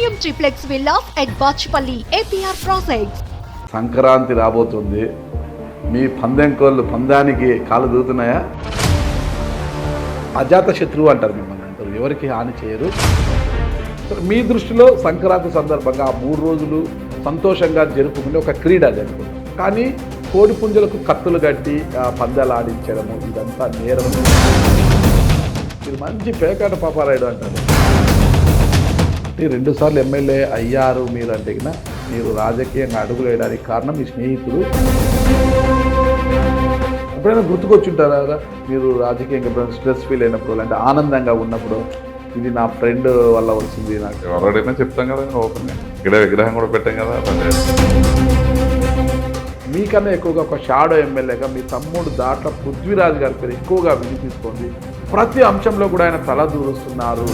Premium triplex villas at Bachupalli APR projects. Sankranti రాబోతుంది. మీ పందెం కోళ్ళు పందానికి కాలు దూతున్నాయా? అజాత శత్రువు అంటారు మిమ్మల్ని, అంటారు. ఎవరికి హాని చేయరు. మీ దృష్టిలో సంక్రాంతి సందర్భంగా ఆ 3 రోజులు సంతోషంగా జరుపుకునే ఒక క్రీడ జరుపుకుంటాం. కానీ కోడి పుంజులకు కత్తులు కట్టి పందాలు ఆడించడము ఇదంతా నేరం. ఇది మంచి పేకాట పాపారాయుడు అంటారు. 2 సార్లు ఎమ్మెల్యే అయ్యారు మీరు అంటే కన్నా మీరు రాజకీయంగా అడుగులు వేయడానికి కారణం మీ స్నేహితుడు. ఎప్పుడైనా గుర్తుకొచ్చుంటారా కదా మీరు రాజకీయంగా ఎప్పుడైనా స్ట్రెస్ ఫీల్ అయినప్పుడు, అంటే ఆనందంగా ఉన్నప్పుడు, ఇది నా ఫ్రెండ్ వల్ల వచ్చింది నాకు ఎవరైనా చెప్తాం కదా ఓపెన్. ఇక్కడ విగ్రహం కూడా పెట్టాం కదా. మీకన్నా ఎక్కువగా ఒక షాడో ఎమ్మెల్యేగా మీ తమ్ముడు దాట్ల పృథ్వీరాజ్ గారి పేరు ఎక్కువగా వినిపిస్తోంది. ప్రతి అంశంలో కూడా ఆయన తల దూరుస్తున్నారు.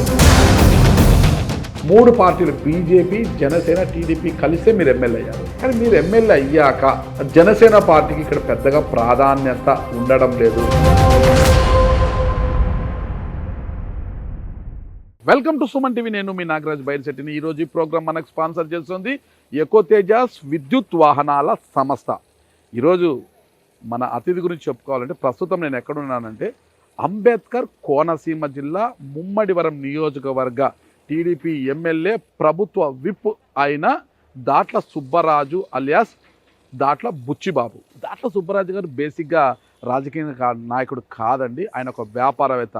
3 పార్టీలు బీజేపీ, జనసేన, టీడీపీ కలిసే మీరు ఎమ్మెల్యే అయ్యారు. కానీ మీరు ఎమ్మెల్యే అయ్యాక జనసేన పార్టీకి ఇక్కడ పెద్దగా ప్రాధాన్యత ఉండడం లేదు. Welcome to Suman TV. నేను మీ నాగరాజ్ బైర్శెట్టిని. ఈరోజు ఈ ప్రోగ్రామ్ మనకు స్పాన్సర్ చేస్తుంది ఎకో తేజాస్ విద్యుత్ వాహనాల సంస్థ. ఈరోజు మన అతిథి గురించి చెప్పుకోవాలంటే ప్రస్తుతం నేను ఎక్కడున్నానంటే అంబేద్కర్ కోనసీమ జిల్లా ముమ్మడివరం నియోజకవర్గ టీడీపీ ఎమ్మెల్యే ప్రభుత్వ విప్ అయిన దాట్ల సుబ్బరాజు అలియాస్ దాట్ల బుచ్చిబాబు. దాట్ల సుబ్బరాజు గారు బేసిక్గా రాజకీయ నాయకుడు కాదండి. ఆయన ఒక వ్యాపారవేత్త.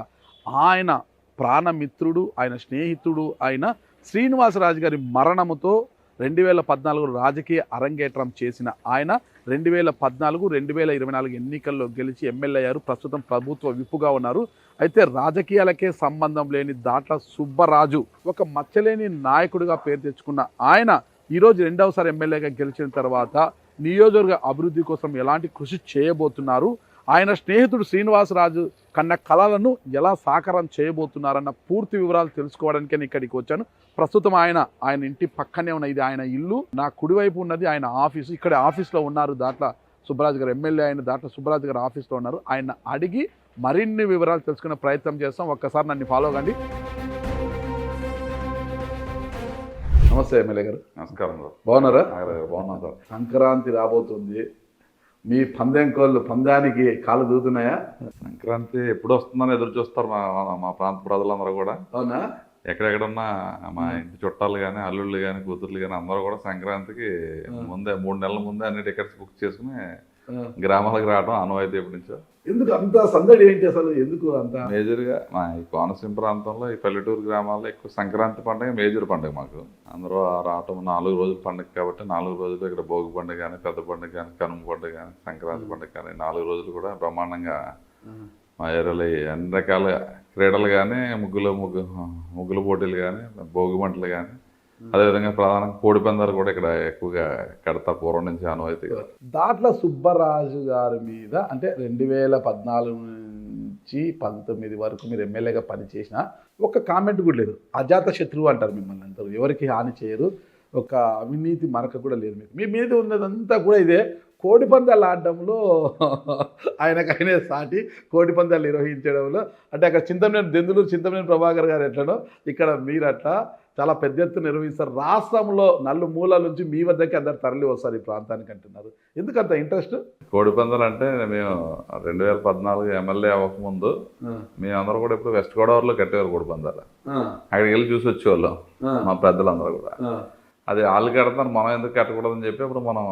ఆయన ప్రాణమిత్రుడు, ఆయన స్నేహితుడు అయిన శ్రీనివాసరాజు గారి మరణముతో 2014 రాజకీయ అరంగేట్రం చేసిన ఆయన 2014, 2024 ఎన్నికల్లో గెలిచి ఎమ్మెల్యే అయ్యారు. ప్రస్తుతం ప్రభుత్వ విప్పుగా ఉన్నారు. అయితే రాజకీయాలకే సంబంధం లేని దాట్ల సుబ్బరాజు ఒక మచ్చలేని నాయకుడిగా పేరు తెచ్చుకున్న ఆయన ఈరోజు 2వసారి ఎమ్మెల్యేగా గెలిచిన తర్వాత నియోజకవర్గ అభివృద్ధి కోసం ఎలాంటి కృషి చేయబోతున్నారు, ఆయన స్నేహితుడు శ్రీనివాసరాజు కన్న కళలను ఎలా సాకారం చేయబోతున్నారన్న పూర్తి వివరాలు తెలుసుకోవడానికి నేను ఇక్కడికి వచ్చాను. ప్రస్తుతం ఆయన ఇంటి పక్కనే ఉన్న ఇది ఆయన ఇల్లు. నా కుడివైపు ఉన్నది ఆయన ఆఫీసు. ఇక్కడ ఆఫీస్లో ఉన్నారు దాట్ల సుబ్బరాజు గారు. ఎమ్మెల్యే అయిన దాట్ల సుబ్బరాజు గారు ఆఫీస్లో ఉన్నారు. ఆయన అడిగి మరిన్ని వివరాలు తెలుసుకునే ప్రయత్నం చేస్తాం. ఒక్కసారి నన్ను ఫాలో కండి. నమస్తే ఎమ్మెల్యే గారు. నమస్కారం సార్. బాగున్నారా? బాగున్నాం సార్. సంక్రాంతి రాబోతుంది. మీ పందెం కోళ్ళు పందానికి కాలు దూతున్నాయా? సంక్రాంతి ఎప్పుడు వస్తుందని ఎదురు చూస్తారు మా ప్రాంత ప్రజలందరూ కూడా. అవునా? ఎక్కడెక్కడున్నా మా ఇంటి చుట్టాలు కానీ, అల్లుళ్ళు కానీ, కూతుర్లు కానీ అందరూ కూడా సంక్రాంతికి ముందే 3 నెలల ముందే అన్ని టికెట్స్ బుక్ చేసుకుని గ్రామాలకు రావడం ఆనవాయితీ ఎప్పటి నుంచో. ఎందుకు అంత సందడి ఏంటి అసలు? ఎందుకు అంత మేజర్గా మా ఈ కోనసీమ ప్రాంతంలో ఈ పల్లెటూరు గ్రామాల్లో ఎక్కువ సంక్రాంతి పండుగ మేజర్ పండుగ. మాకు అందరూ రావటం 4 రోజుల పండుగ కాబట్టి 4 రోజులు ఇక్కడ భోగి పండుగ కానీ, పెద్ద పండుగ కానీ, కనుమ పండుగ కానీ, సంక్రాంతి పండుగ కానీ 4 రోజులు కూడా బ్రహ్మాండంగా మా ఏరియాలో అన్ని రకాల క్రీడలు కానీ, ముగ్గుల పోటీలు కానీ, భోగి మంటలు కానీ, అదేవిధంగా ప్రధానంగా కోడి పందాలు కూడా ఇక్కడ ఎక్కువగా కడతా పూర్వం నుంచి ఆనవాయితీ. దాట్ల సుబ్బరాజు గారి మీద అంటే 2014 నుంచి 19 వరకు మీరు ఎమ్మెల్యేగా పనిచేసిన ఒక కామెంట్ కూడా లేదు. అజాత శత్రువు అంటారు మిమ్మల్ని, అంటారు. ఎవరికి హాని చేయరు. ఒక అవినీతి మరక కూడా లేదు మీకు. మీ మీద ఉన్నదంతా కూడా ఇదే. కోడి పందాలు ఆడడంలో ఆయనకైనా సాటి కోడి పందాలు నిర్వహించడంలో, అంటే అక్కడ దెందులూరు చింతమనేని ప్రభాకర్ గారు ఎట్లనో ఇక్కడ మీరు అట్లా చాలా పెద్ద ఎత్తున నిర్వహిస్తారు. రాష్ట్రంలో నలుమూలల నుంచి మీ వద్దకి అందరు తరలి వస్తారు ఈ ప్రాంతానికి అంటున్నారు. ఎందుకంత ఇంట్రెస్ట్? కోడి పందాలు అంటే మేము 2014 ఎమ్మెల్యే అవ్వకముందు మేమందరూ కూడా ఇప్పుడు వెస్ట్ గోదావరిలో కట్టేవారు కోడి పందాలు. అక్కడికి వెళ్ళి చూసి వచ్చేవాళ్ళం మా పెద్దలందరూ కూడా. అది వాళ్ళు కడతారు, మనం ఎందుకు కట్టకూడదని చెప్పి ఇప్పుడు మనం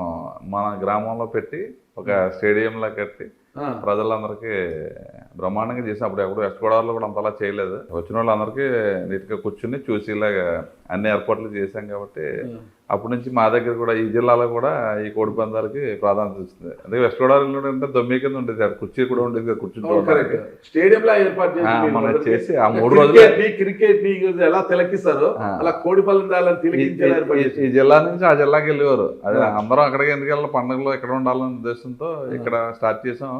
మన గ్రామంలో పెట్టి ఒక స్టేడియంలో కట్టి ప్రజలందరికీ బ్రహ్మాండంగా చేసాం. అప్పుడు ఎప్పుడు వెస్ట్ గోదావరిలో కూడా అంతలా చేయలేదు. వచ్చిన వాళ్ళందరికీ నీట్గా కూర్చుని చూసి ఇలాగా అన్ని ఏర్పాట్లు చేశాం కాబట్టి అప్పటి నుంచి మా దగ్గర కూడా ఈ జిల్లాలో కూడా ఈ కోడి పందాలకి ప్రాధాన్యత ఇస్తుంది. అందుకే వెస్ట్ గోదావరిలో అంటే దొమ్మి కింద ఉండేది, కుర్చీ కూడా ఉండేది, కూర్చుంటే స్టేడియంలో ఏర్పాటు మనం చేసి ఆ 3 రోజులు క్రికెట్ ఎలా తిలకిస్తారో అలా కోడి పందాలను తిలకించారు. ఈ జిల్లా నుంచి ఆ జిల్లాకి వెళ్ళేవారు. అదే అందరం అక్కడికి ఎందుకు వెళ్ళాలి, పండుగలో ఎక్కడ ఉండాలనే ఉద్దేశంతో ఇక్కడ స్టార్ట్ చేసాం.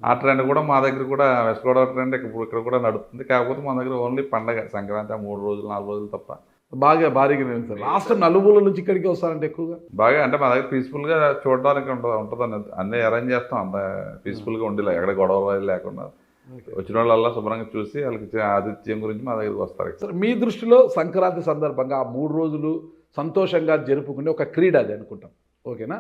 ఆ ట్రెండ్ కూడా మా దగ్గర కూడా వెస్ట్ గోదావరి ట్రెండ్ ఇక్కడ కూడా నడుస్తుంది. కాకపోతే మా దగ్గర ఓన్లీ పండగ సంక్రాంతి 3 రోజులు 4 రోజులు తప్ప బాగా భారీగా నిర్వహిస్తారు. రాష్ట్రం నలుమూల నుంచి ఇక్కడికి వస్తారంటే ఎక్కువగా బాగా అంటే మా దగ్గర పీస్ఫుల్గా చూడడానికి ఉంటుంది. అన్నీ అరేంజ్ చేస్తాం అంత పీస్ఫుల్గా ఉండేలా, ఎక్కడ గొడవలు లేకుండా వచ్చిన వాళ్ళల్లా శుభ్రంగా చూసి వాళ్ళకి ఆతిథ్యం గురించి మా దగ్గరికి వస్తారు. సార్ మీ దృష్టిలో సంక్రాంతి సందర్భంగా ఆ 3 రోజులు సంతోషంగా జరుపుకునే ఒక క్రీడ అది అనుకుంటాం, ఓకేనా?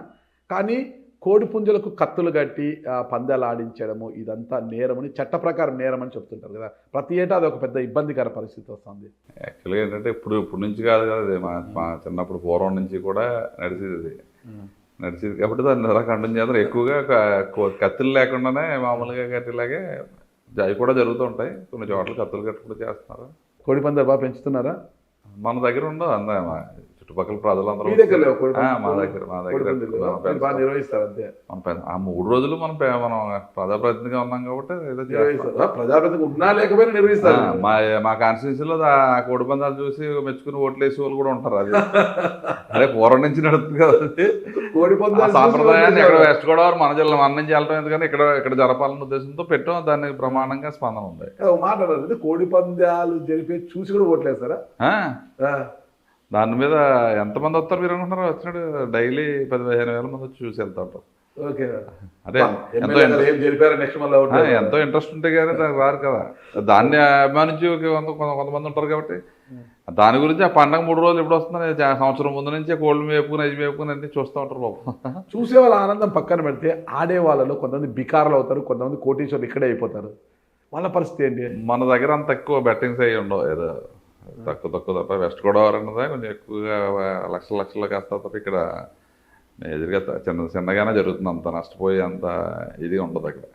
కానీ కోడి పుంజులకు కత్తులు కట్టి పందాలు ఆడించడము ఇదంతా నేరమని, చట్ట ప్రకారం నేరమని చెప్తుంటారు కదా. ప్రతి ఏటా అది ఒక పెద్ద ఇబ్బందికర పరిస్థితి వస్తుంది. యాక్చువల్గా ఏంటంటే ఇప్పుడు నుంచి కాదు కదా, అది మా చిన్నప్పుడు పూర్వం నుంచి కూడా నడిచేది కాబట్టి దాన్ని ఎలా కంటిన్యూ చేస్తారు. ఎక్కువగా కత్తులు లేకుండానే మామూలుగా కట్టేలాగే అవి కూడా జరుగుతూ ఉంటాయి. కొన్ని చోట్ల కత్తులు కట్టి కూడా చేస్తున్నారు. కోడి పందాలు బాగా పెంచుతున్నారా? మన దగ్గర ఉండవు అందా, చుట్టుపక్కల ప్రజలందరూ మీ దగ్గర లేవు కోడి మా దగ్గర బాగా నిర్వహిస్తారు అంతే. ఆ 3 రోజులు మనం ప్రజాప్రతినిధిగా ఉన్నాం కాబట్టి ఏదో ప్రజాప్రతినిధి ఉన్నా లేకపోయినా నిర్వహిస్తారు. మా కాన్స్టిట్యూన్సీలో ఆ కోడి పందాలు చూసి మెచ్చుకుని ఓట్లు వేసే వాళ్ళు కూడా ఉంటారు. అది అదే పూర్వం నుంచి నడుస్తుంది కదా కోడి పందాలు సాంప్రదాయాన్ని. ఇక్కడ వెస్ట్ గోదావరి మన జిల్లా మన నుంచి వెళ్ళడం ఎందుకని ఇక్కడ జరపాలన్న ఉద్దేశంతో పెట్టాం. దానికి ప్రమాణంగా స్పందన ఉంది. మాట్లాడారు కోడి పందాలు జరిపి చూసి కూడా ఓట్లేస్తారా? దాని మీద ఎంతమంది వస్తారు మీరు అనుకుంటున్నారు? వచ్చినాడు డైలీ 10-15 వేల మంది వచ్చి చూసి వెళ్తా ఉంటారు. అదే ఎంతో ఇంట్రెస్ట్ ఉంటే కానీ దానికి రారు కదా. దాన్ని అభిమానించి కొంతమంది ఉంటారు కాబట్టి దాని గురించి ఆ పండగ 3 రోజులు ఎప్పుడు వస్తుందని సంవత్సరం ముందు నుంచి కోళ్ళు మేపుకుని అవి మేపుకుని అన్ని చూస్తూ ఉంటారు బాబు. చూసే వాళ్ళ ఆనందం పక్కన పెడితే ఆడే వాళ్ళలో కొంతమంది బికారులు అవుతారు, కొంతమంది కోటీశ్వరులు ఇక్కడే అయిపోతారు. వాళ్ళ పరిస్థితి ఏంటి? మన దగ్గర అంత ఎక్కువ బెట్టింగ్స్ అయ్యి ఉండవు, ఏదో తక్కువ తప్ప. వెస్ట్ గోదావరి అన్నదా కొంచెం ఎక్కువగా లక్షల్లో కాస్త తప్ప ఇక్కడ ఎదురుగా చిన్నగానే జరుగుతుంది. అంత నష్టపోయి అంత ఇది ఉండదు అక్కడ.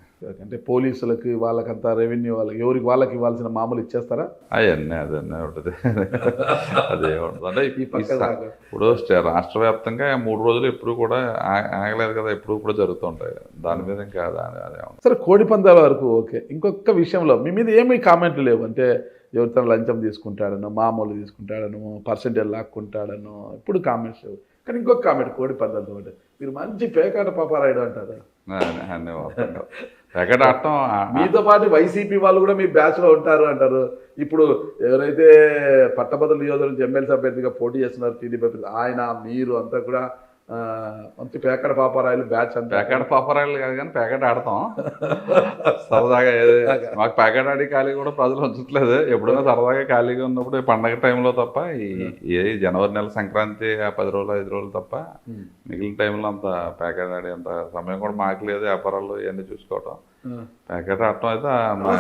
అంటే పోలీసులకి వాళ్ళకంతా రెవెన్యూ వాళ్ళకి ఎవరికి వాళ్ళకి ఇవ్వాల్సిన మామూలు ఇచ్చేస్తారా? అవన్నీ అదన్నీ ఉంటుంది. అదే ఉంటుంది. అంటే ఇప్పుడు రాష్ట్ర వ్యాప్తంగా 3 రోజులు ఎప్పుడు కూడా ఆగలేదు కదా, ఎప్పుడు కూడా జరుగుతూ ఉంటాయి. దాని మీద ఇంకా అదే సరే. కోడి పందాల వరకు ఓకే. ఇంకొక విషయంలో మీ మీద ఏమీ కామెంట్లు లేవు. అంటే ఎవరితో లంచం తీసుకుంటాడనో, మామూలు తీసుకుంటాడనో, పర్సెంటేజ్ లాక్కుంటాడనో ఇప్పుడు కామెంట్స్ లేవు. కానీ ఇంకొక కామెంట్ కోడి పందాలతో మీరు మంచి పేకాట పాపారాయుడు అంటారు. పేకాట ఆడటం మీతో పాటు వైసీపీ వాళ్ళు కూడా మీ బ్యాచ్లో ఉంటారు అంటారు. ఇప్పుడు ఎవరైతే పట్టభద్రుల నియోజకవర్గం నుంచి ఎమ్మెల్సీ అభ్యర్థిగా పోటీ చేస్తున్నారు టీడీపీ, ఆయన మీరు అంతా కూడా మంచి పేకాట పాపారాయులు బ్యాచ్ అంతా. పేకాట పాపారాయులు కాదు కానీ పేకాట ఆడతాం సరదాగా. మాకు పేకాట ఆడి ఖాళీ కూడా ప్రజలు ఉంచట్లేదు. ఎప్పుడైనా సరదాగా ఖాళీగా ఉన్నప్పుడు పండగ టైంలో తప్ప, ఈ జనవరి నెల సంక్రాంతి 10 రోజులు 5 రోజులు తప్ప మిగిలిన టైంలో అంత పేకాట ఆడి అంత సమయం కూడా మాకు లేదు. వ్యాపారాలు ఇవన్నీ చూసుకోవటం. పేకాట ఆడటం అయితే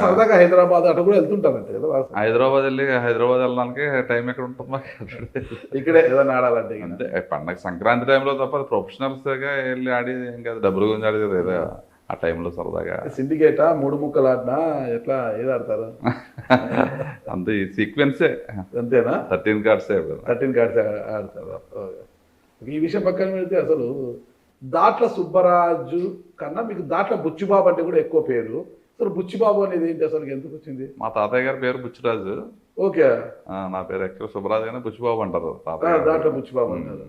సరదాగా హైదరాబాద్ అటు కూడా వెళ్తుంటారంటే కదా. హైదరాబాద్ వెళ్ళడానికి టైం ఎక్కడ ఉంటుంది మాకు? ఇక్కడే ఏదైనా ఆడాలంటే అంతే. పండగ సంక్రాంతి టైంలో తప్ప ప్రొఫెషనల్స్గా వెళ్ళి ఆడి ఇంకా డబ్బులు గురించి ఆడేది లేదా ఆ టైంలో సరదాగా. సిండికేటా 3 ముక్కలు ఆడినా ఎట్లా ఏది ఆడతారు? అంతే, ఈ సీక్వెన్సే అంతేనా? 13 కార్డ్స్ ఆడతారు. ఈ విషయం పక్కన పెడితే అసలు దాట్ల సుబ్బరాజు కన్నా మీకు దాట్ల బుచ్చిబాబు అంటే కూడా ఎక్కువ పేరు. అసలు బుచ్చిబాబు అనేది ఏంటి, అసలు ఎందుకు వచ్చింది? మా తాతయ్య గారి పేరు బుచ్చిరాజు. ఓకే. నా పేరు ఎక్కువ సుబ్బరాజు కానీ బుచ్చిబాబు అంటారు. దాట్ల బుచ్చిబాబు అంటారు.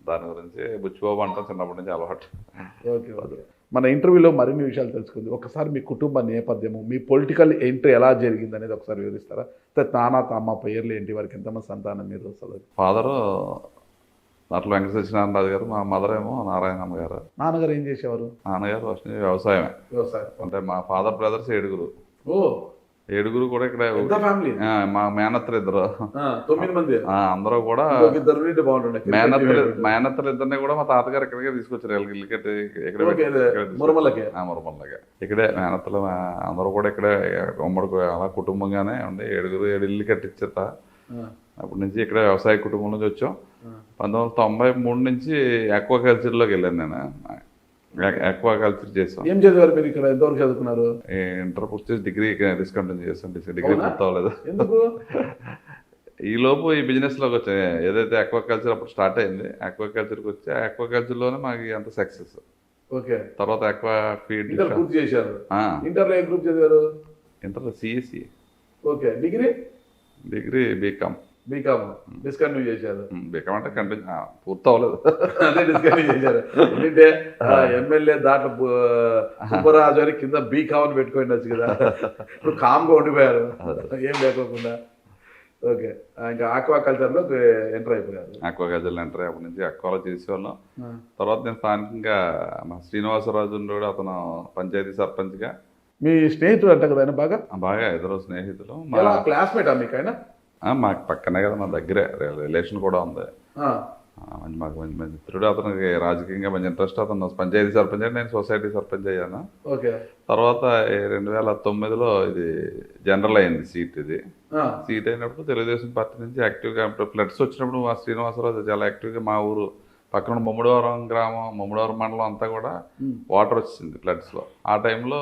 దాని గురించి బుచ్చిబాబు అంటాం చిన్నప్పటి నుంచి అలవాటు. ఓకే. మన ఇంటర్వ్యూలో మరిన్ని విషయాలు తెలుసుకుంది. ఒకసారి మీ కుటుంబ నేపథ్యము, మీ పొలిటికల్ ఎంట్రీ ఎలా జరిగింది అనేది ఒకసారి వివరిస్తారా? నాన్న అమ్మ పేర్లు ఏంటి, వారికి ఎంతమంది సంతానం మీరు? అసలు ఫాదరు దాంట్లో వెంకట సత్యనారాయణరాజు గారు, మా మదర్ ఏమో నారాయణమ్మ గారు. నాన్నగారు ఏం చేసేవారు? నాన్నగారు ఫస్ట్ వ్యవసాయం. అంటే మా ఫాదర్ బ్రదర్స్ 7. ఓ 7 కూడా ఇక్కడ. మా మేనత్తలు 2. 9 మంది. అందరూ కూడా మేనత్తలు 2 కూడా మా తాతగారు ఇక్కడికే తీసుకొచ్చారు. మురమల్లకే ఇక్కడే మేనత్తలు అందరూ కూడా ఇక్కడే ఉమ్మడి అలా కుటుంబంగానే ఉండి 7 ఇల్లు కట్టించేత అప్పటి నుంచి ఇక్కడ వ్యవసాయ కుటుంబం నుంచి వచ్చాం. 1993 నుంచి ఆక్వాకల్చర్లోకి వెళ్ళాను నేను. ఆక్వాకల్చర్ చేసాం. ఏం చదివారు మీరు ఇక్కడ? ఎంతవరకు చదువుకున్నారు? ఇంటర్ పూర్తి చేసి డిగ్రీ డిస్కంటిన్యూ చేసాం. డిగ్రీ పూర్తి అవ్వలేదు. ఎందుకు? ఈ లోపు ఈ బిజినెస్లోకి వచ్చాయి. ఏదైతే ఆక్వాకల్చర్ అప్పుడు స్టార్ట్ అయింది, ఆక్వాకల్చర్కి వచ్చి ఆక్వాకల్చర్లోనే మాకు అంత సక్సెస్. ఓకే. తర్వాత ఆక్వా ఫీడ్ పూర్తి చేశారు. ఇంటర్లో ఏ గ్రూప్ చదివారు? ఇంటర్లో CSC. Okay. Degree BCom discontinue చేశారు. బీకామ్ అంటే కంటిన్యూ పూర్తి అవ్వలేదు. అదే డిస్కంటిన్యూ చేశారు. అంటే ఎమ్మెల్యే దాంట్లో సుబ్బరాజు అని కింద బీకామ్ అని పెట్టుకోవచ్చు కదా. ఇప్పుడు కామ్గా ఉండిపోయారు ఏం లేకోకుండా. ఓకే. ఇంకా ఆక్వాకల్చర్లో ఎంటర్ అయిపోయారు. ఆక్వాకల్చర్లో ఎంటర్ అయ్యి అప్పటి నుంచి ఆక్వాలో చేసేవాళ్ళం. తర్వాత నేను స్థానికంగా మా శ్రీనివాసరాజు కూడా, అతను పంచాయతీ సర్పంచ్గా మీ స్నేహితుడు అంట కదా ఆయన బాగా బాగా ఇద్దరు స్నేహితులు ఎలా క్లాస్మేటా మీకు ఆయన మాకు పక్కనే కదా, మా దగ్గరే రిలేషన్ కూడా ఉంది. మాకు మంచి మంచి మిత్రుడు. అతనికి రాజకీయంగా మంచి ఇంట్రెస్ట్. అతను పంచాయతీ సర్పంచ్, నేను సొసైటీ సర్పంచ్ అయ్యాను. ఓకే. తర్వాత 2009లో ఇది జనరల్ అయింది సీట్. ఇది సీట్ అయినప్పుడు తెలుగుదేశం పార్టీ నుంచి యాక్టివ్గా ఫ్లడ్స్ వచ్చినప్పుడు మా శ్రీనివాసరావు చాలా యాక్టివ్గా మా ఊరు పక్కన ముమ్మడివరం గ్రామం, ముమ్మడివరం మండలం అంతా కూడా వాటర్ వచ్చింది ఫ్లడ్స్లో. ఆ టైంలో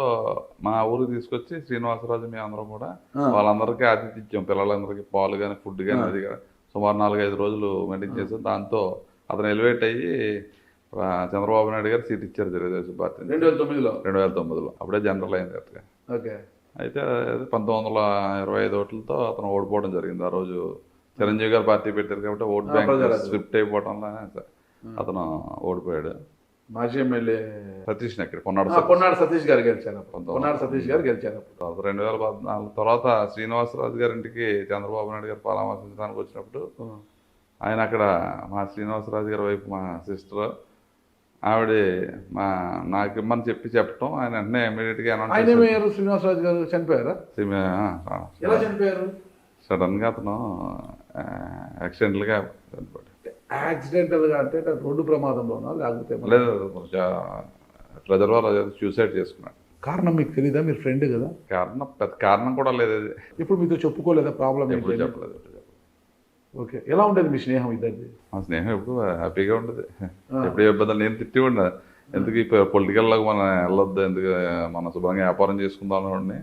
మా ఊరికి తీసుకొచ్చి శ్రీనివాసరాజు మేము అందరం కూడా వాళ్ళందరికీ ఆతిథ్యం, పిల్లలందరికీ పాలు కానీ ఫుడ్ కానీ అది కానీ సుమారు 4-5 రోజులు మెయింటైన్ చేసాం. దాంతో అతను ఎలివేట్ అయ్యి చంద్రబాబు నాయుడు గారు సీట్ ఇచ్చారు తెలుగుదేశం పార్టీ 2009లో. అప్పుడే జనరల్ అయింది అట్లా. అయితే 1925 ఓట్లతో అతను ఓడిపోవడం జరిగింది. ఆ రోజు చిరంజీవి గారు పార్టీ పెట్టారు కాబట్టి ఓట్ బ్యాంక్ స్విఫ్ట్ అయిపోవడంలోనే అతను ఓడిపోయాడు. మాజీ ఎమ్మెల్యే సతీష్ ఇక్కడ పొన్నాడు సతీష్ గారు గెలిచారు. 2014 తర్వాత శ్రీనివాసరాజు గారింటికి చంద్రబాబు నాయుడు గారు పరామర్శించడానికి వచ్చినప్పుడు ఆయన అక్కడ మా శ్రీనివాసరాజు గారి వైపు మా సిస్టర్ ఆవిడ నాకు ఇమ్మని చెప్పటం ఆయన వెంటనే ఇమీడియట్గా అనౌన్స్. శ్రీనివాసరాజు గారు చనిపోయారా? సడన్ గా అతను యాక్సిడెంటల్గా చనిపోయాడు. యాక్సిడెంటల్గా అంటే రోడ్డు ప్రమాదంలోనా లేకపోతే? లేదు, రిజర్వాయర్ సూసైడ్ చేసుకున్నాడు. కారణం మీకు తెలీదా? మీరు ఫ్రెండ్ కదా. పెద్ద కారణం కూడా లేదు. ఇప్పుడు మీతో చెప్పుకోలేదా ప్రాబ్లం? ఎప్పుడు చెప్పలేదు. ఓకే. ఎలా ఉండేది మీ స్నేహం ఇద్దరిది? మా స్నేహం ఎప్పుడు హ్యాపీగా ఉండదు. ఎప్పుడు ఇబ్బందులు నేను తిట్టి ఉండదు. ఎందుకు ఇప్పుడు పొలిటికల్లోకి మనం వెళ్ళొద్దు, ఎందుకు మనం శుభ్రంగా వ్యాపారం చేసుకుందాం అనుకోండి.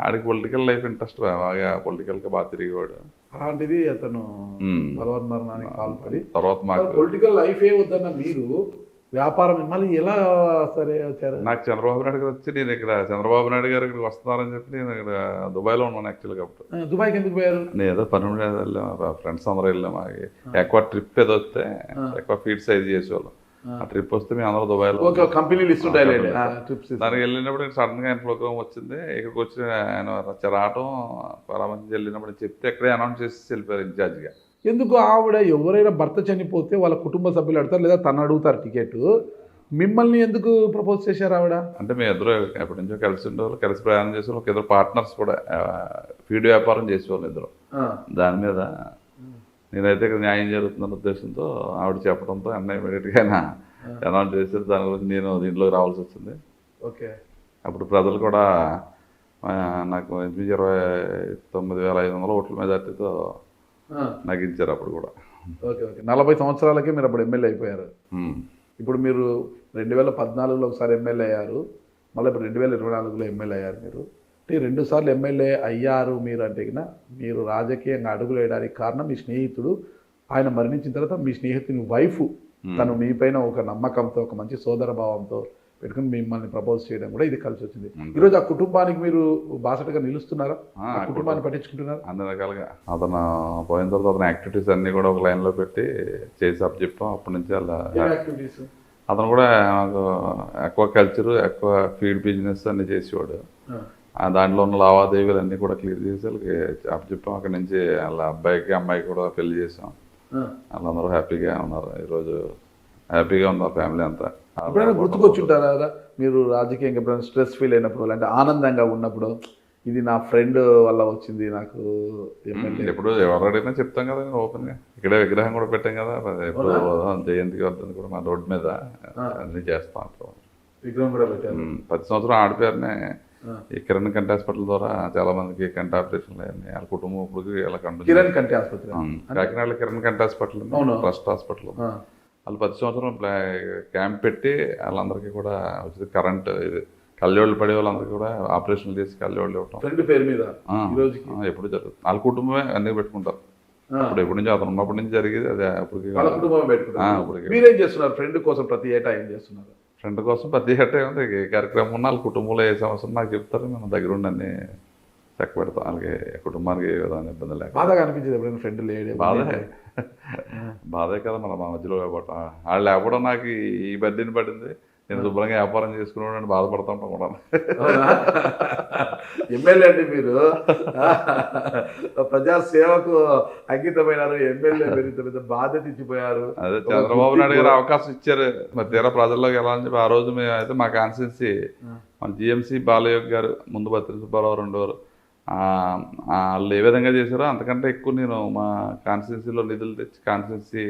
ఆడికి పొలిటికల్ లైఫ్ ఇంట్రెస్ట్ బాగా, పొలిటికల్గా బాగా తిరిగేవాడు. అలాంటిది అతను బలవన్ మరణానికి పాల్పడి తర్వాత మాకు పొలిటికల్ లైఫ్ ఏ వద్దన్న మీరు వ్యాపారం మళ్ళీ ఎలా సరే వచ్చారు? నాకు చంద్రబాబు నాయుడు గారు వచ్చి నేను ఇక్కడ చంద్రబాబు నాయుడు గారు ఇక్కడికి వస్తున్నారని చెప్పి నేను ఇక్కడ దుబాయ్లో ఉన్నాను యాక్చువల్గా. అప్పుడు దుబాయ్కి ఎందుకు పోయారు? నేను ఏదో పని మీద వెళ్ళాం, ఫ్రెండ్స్ అందరూ వెళ్ళాం. ఎక్కువ ట్రిప్ ఏదో వస్తే ఎక్కువ ఫీడ్ సైజ్ చేసేవాళ్ళం. ఆ ట్రిప్ వస్తే మేము అందరూ దుబాయ్లో కంపెనీలు ఇస్తుంటాయి. దానికి వెళ్ళినప్పుడు సడన్ గా ఆయన ప్రోగ్రామ్ వచ్చింది. ఇక్కడికి వచ్చి ఆయన రావటం పరామర్శించి వెళ్ళినప్పుడు చెప్తే ఎక్కడే అనౌన్స్ చేసి వెళ్ళిపోయారు ఇన్ఛార్జ్గా. ఎందుకు ఆవిడ ఎవరైనా భర్త చనిపోతే వాళ్ళ కుటుంబ సభ్యులు అడతారు లేదా తను అడుగుతారు టికెట్, మిమ్మల్ని ఎందుకు ప్రపోజ్ చేశారు ఆవిడ? అంటే మేము ఇద్దరు ఎప్పటి నుంచో కలిసి ఉండేవాళ్ళు, కలిసి ప్రయాణం చేసేవాళ్ళు. ఒక ఇద్దరు పార్ట్నర్స్ కూడా ఫీడ్ వ్యాపారం చేసేవాళ్ళు ఇద్దరు. దాని మీద నేనైతే ఇక్కడ న్యాయం జరుగుతుందన్న ఉద్దేశంతో ఆవిడ చెప్పడంతో అన్న ఇమీడియట్గా అనౌన్స్ చేశారు. దాని గురించి నేను దీంట్లోకి రావాల్సి వచ్చింది. ఓకే. అప్పుడు ప్రజలు కూడా నాకు 29,500 ఓట్ల మెజార్టీతో నాకు ఇచ్చారు అప్పుడు కూడా. ఓకే. 40 సంవత్సరాలకే మీరు అప్పుడు ఎమ్మెల్యే అయిపోయారు. ఇప్పుడు మీరు 2014లో ఒకసారి ఎమ్మెల్యే అయ్యారు, మళ్ళీ ఇప్పుడు 2024లో ఎమ్మెల్యే అయ్యారు. మీరు అంటే 2 సార్లు ఎమ్మెల్యే అయ్యారు మీరు అంటే కన్నా మీరు రాజకీయంగా అడుగులు వేయడానికి కారణం మీ స్నేహితుడు. ఆయన మరణించిన తర్వాత మీ స్నేహితుని వైఫ్ తను మీ పైన ఒక నమ్మకంతో, ఒక మంచి సోదర భావంతో పెట్టుకుని మిమ్మల్ని ప్రపోజ్ చేయడం కూడా ఇది కలిసి వచ్చింది. ఈరోజు ఆ కుటుంబానికి మీరు బాసటగా నిలుస్తున్నారా? కుటుంబాన్ని పట్టించుకుంటున్నారా? అన్ని రకాలుగా అతను పోయిన తర్వాత అతని యాక్టివిటీస్ అన్ని కూడా ఒక లైన్లో పెట్టి చేసి అప్పు చెప్పాం. అప్పటి నుంచి అలా అతను కూడా నాకు ఎక్కువ కల్చరు, ఎక్కువ ఫీడ్ బిజినెస్ అన్ని చేసేవాడు. దాంట్లో ఉన్న లావాదేవీలు అన్నీ కూడా క్లియర్ చేసి వాళ్ళకి అప్పు చెప్పాం. అక్కడి నుంచి వాళ్ళ అబ్బాయికి అమ్మాయికి కూడా పెళ్లి చేసాం. వాళ్ళందరూ హ్యాపీగా ఉన్నారు. ఈరోజు హ్యాపీగా ఉన్నారు ఫ్యామిలీ అంతా. ఎప్పుడైనా గుర్తుకొచ్చుంటారా మీరు రాజకీయంగా ఎప్పుడైనా స్ట్రెస్ ఫీల్ అయినప్పుడు, అంటే ఆనందంగా ఉన్నప్పుడు, ఇది నా ఫ్రెండ్ వల్ల వచ్చింది నాకు ఎమ్మెల్యే? ఎప్పుడు ఎవరైనా చెప్తాం కదా ఓపెన్గా. ఇక్కడే విగ్రహం కూడా పెట్టాం కదా, ఎప్పుడు జయంతికి వద్దని కూడా మా రోడ్డు మీద అన్నీ చేస్తాం. విగ్రహం కూడా పెట్టారు. 10 సంవత్సరం ఆడిపోయారనే ఈ కిరణ్ కంటి హాస్పిటల్ ద్వారా చాలా మందికి కంటి ఆపరేషన్లు అయ్యాయి. వాళ్ళ కుటుంబం ఇప్పుడు ఇలా కిరణ్ కంటి ఆసుపత్రి కాకినాడలో కిరణ్ కంటి హాస్పిటల్ ట్రస్ట్ హాస్పిటల్. వాళ్ళు 10 సంవత్సరం క్యాంప్ పెట్టి వాళ్ళందరికీ కూడా వచ్చింది కరెంట్ ఇది కళ్ళజోళ్ళు పడే వాళ్ళందరికీ కూడా ఆపరేషన్లు చేసి కళ్ళజోళ్ళు ఇవ్వటం. ఫ్రెండ్ పేరు మీద ఎప్పుడు జరుగుతుంది. వాళ్ళ కుటుంబమే అన్ని పెట్టుకుంటారు. అప్పుడు ఎప్పటి నుంచి అతను ఉన్నప్పటి నుంచి జరిగేది అదే. అప్పటికి మీరేం చేస్తున్నారు ఫ్రెండ్ కోసం? ప్రతి ఏటా ఏం చేస్తున్నారు ఫ్రెండ్ కోసం? ప్రతి ఏటా ఉంది ఏ కార్యక్రమం ఉన్నా వాళ్ళ కుటుంబంలో ఏ సమస్య నాకు చెప్తారు. మేము దగ్గర ఉండి అన్ని చక్క పెడతాం. వాళ్ళకి కుటుంబానికి ఏ విధమైన ఇబ్బంది లేక. బాధగా అనిపించేది ఎప్పుడైనా ఫ్రెండ్ లేడే? బాధే కదా మన మా మధ్యలో లేకపోవటం. వాళ్ళు లేకపోవడం నాకు ఈ బడ్డీని పడింది. నేను శుభ్రంగా వ్యాపారం చేసుకున్నాను బాధపడుతూ ఉంటాం కూడా. ఎమ్మెల్యే అండి మీరు, ప్రజాసేవకు అంకితమైనారు, ఎమ్మెల్యే మీరు ఇంత పెద్ద బాధ్యత ఇచ్చిపోయారు. అదే చంద్రబాబు నాయుడు గారు అవకాశం ఇచ్చారు, మరి తీరా ప్రజల్లోకి ఎలా అని చెప్పి ఆ రోజు మేము అయితే మా కాన్స్టిట్యున్సీ మన జిఎంసీ బాలయోగ్ గారు, ముందు బత్తిరి సుబ్బారావు రెండోరు, వాళ్ళు ఏ విధంగా చేశారో అంతకంటే ఎక్కువ నేను మా కాన్స్టిట్యున్సీలో నిధులు తెచ్చి కాన్స్టిట్యున్సీ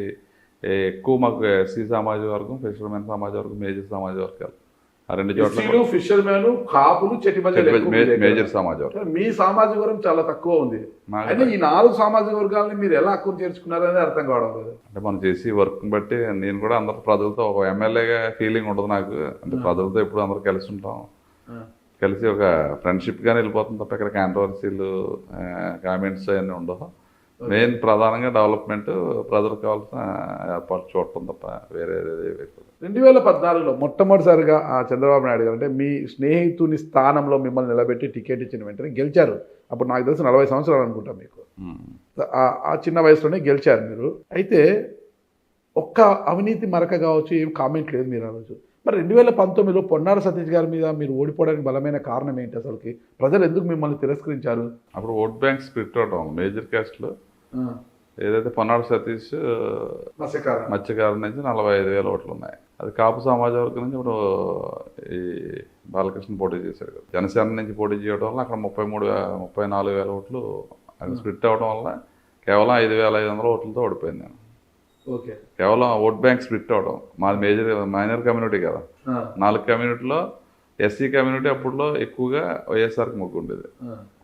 ఎక్కువ మాకు ఎస్సీ సామాజిక వర్గం, ఫిషర్మెన్ సామాజిక వర్గం, మేజర్ సామాజిక వర్గాలు ఆ రెండు చోట్ల ఫిషర్మెన్, కాపులు, మేజర్ సామాజిక వర్గం. మీ సామాజిక వర్గం చాలా తక్కువ ఉంది. అంటే ఈ 4 సామాజిక వర్గాలని మీరు ఎలా అక్కువ చేర్చుకున్నారని అర్థం కావడం లేదు. అంటే మనం చేసి వర్క్ బట్టి నేను కూడా అందరు ప్రజలతో ఒక ఎమ్మెల్యేగా ఫీలింగ్ ఉంటుంది నాకు. అంటే ప్రజలతో ఎప్పుడు అందరూ కలిసి ఉంటాం, కలిసి ఒక ఫ్రెండ్షిప్గానే వెళ్ళిపోతుంది తప్ప ఇక్కడ కాంట్రవర్సీలు కామెంట్స్ అవన్నీ ఉండవు. మెయిన్ ప్రధానంగా డెవలప్మెంట్, ప్రజలకు కావాల్సిన ఏర్పాటు చూడటం తప్ప వేరే 2014లో మొట్టమొదటిసారిగా చంద్రబాబు నాయుడు గారు అంటే మీ స్నేహితుని స్థానంలో మిమ్మల్ని నిలబెట్టి టికెట్ ఇచ్చిన వెంటనే గెలిచారు. అప్పుడు నాకు తెలిసి 40 సంవత్సరాలు అనుకుంటా మీకు. ఆ చిన్న వయసులోనే గెలిచారు మీరు. అయితే ఒక్క అవినీతి మరక కావచ్చు, ఏం కామెంట్ లేదు మీరు ఆ రోజు. మరి 2019లో పొన్నాడ సతీష్ గారి మీద మీరు ఓడిపోవడానికి బలమైన కారణం ఏంటి? అసలుకి ప్రజలు ఎందుకు మిమ్మల్ని తిరస్కరించారు? అప్పుడు ఓట్ బ్యాంక్ స్ప్లిట్ అవడం, మేజర్ క్యాస్ట్లో ఏదైతే పొన్నాడ సతీష్ మత్స్యకారు నుంచి 45,000 ఓట్లు ఉన్నాయి. అది కాపు సమాజ వర్గం నుంచి ఇప్పుడు ఈ బాలకృష్ణ పోటీ చేశాడు కదా, జనసేన నుంచి పోటీ చేయడం వల్ల అక్కడ 34,000 ఓట్లు అది స్ప్లిట్ అవడం వల్ల కేవలం 5,500 ఓట్లతో ఓడిపోయింది నేను. ఓకే, కేవలం ఓట్ బ్యాంక్ స్ప్లిట్ అవడం. మాది మైనర్ కమ్యూనిటీ కదా, 4 కమ్యూనిటీలో ఎస్సీ కమ్యూనిటీ అప్పుడులో ఎక్కువగా వైఎస్ఆర్కి మొగ్గు ఉండేది,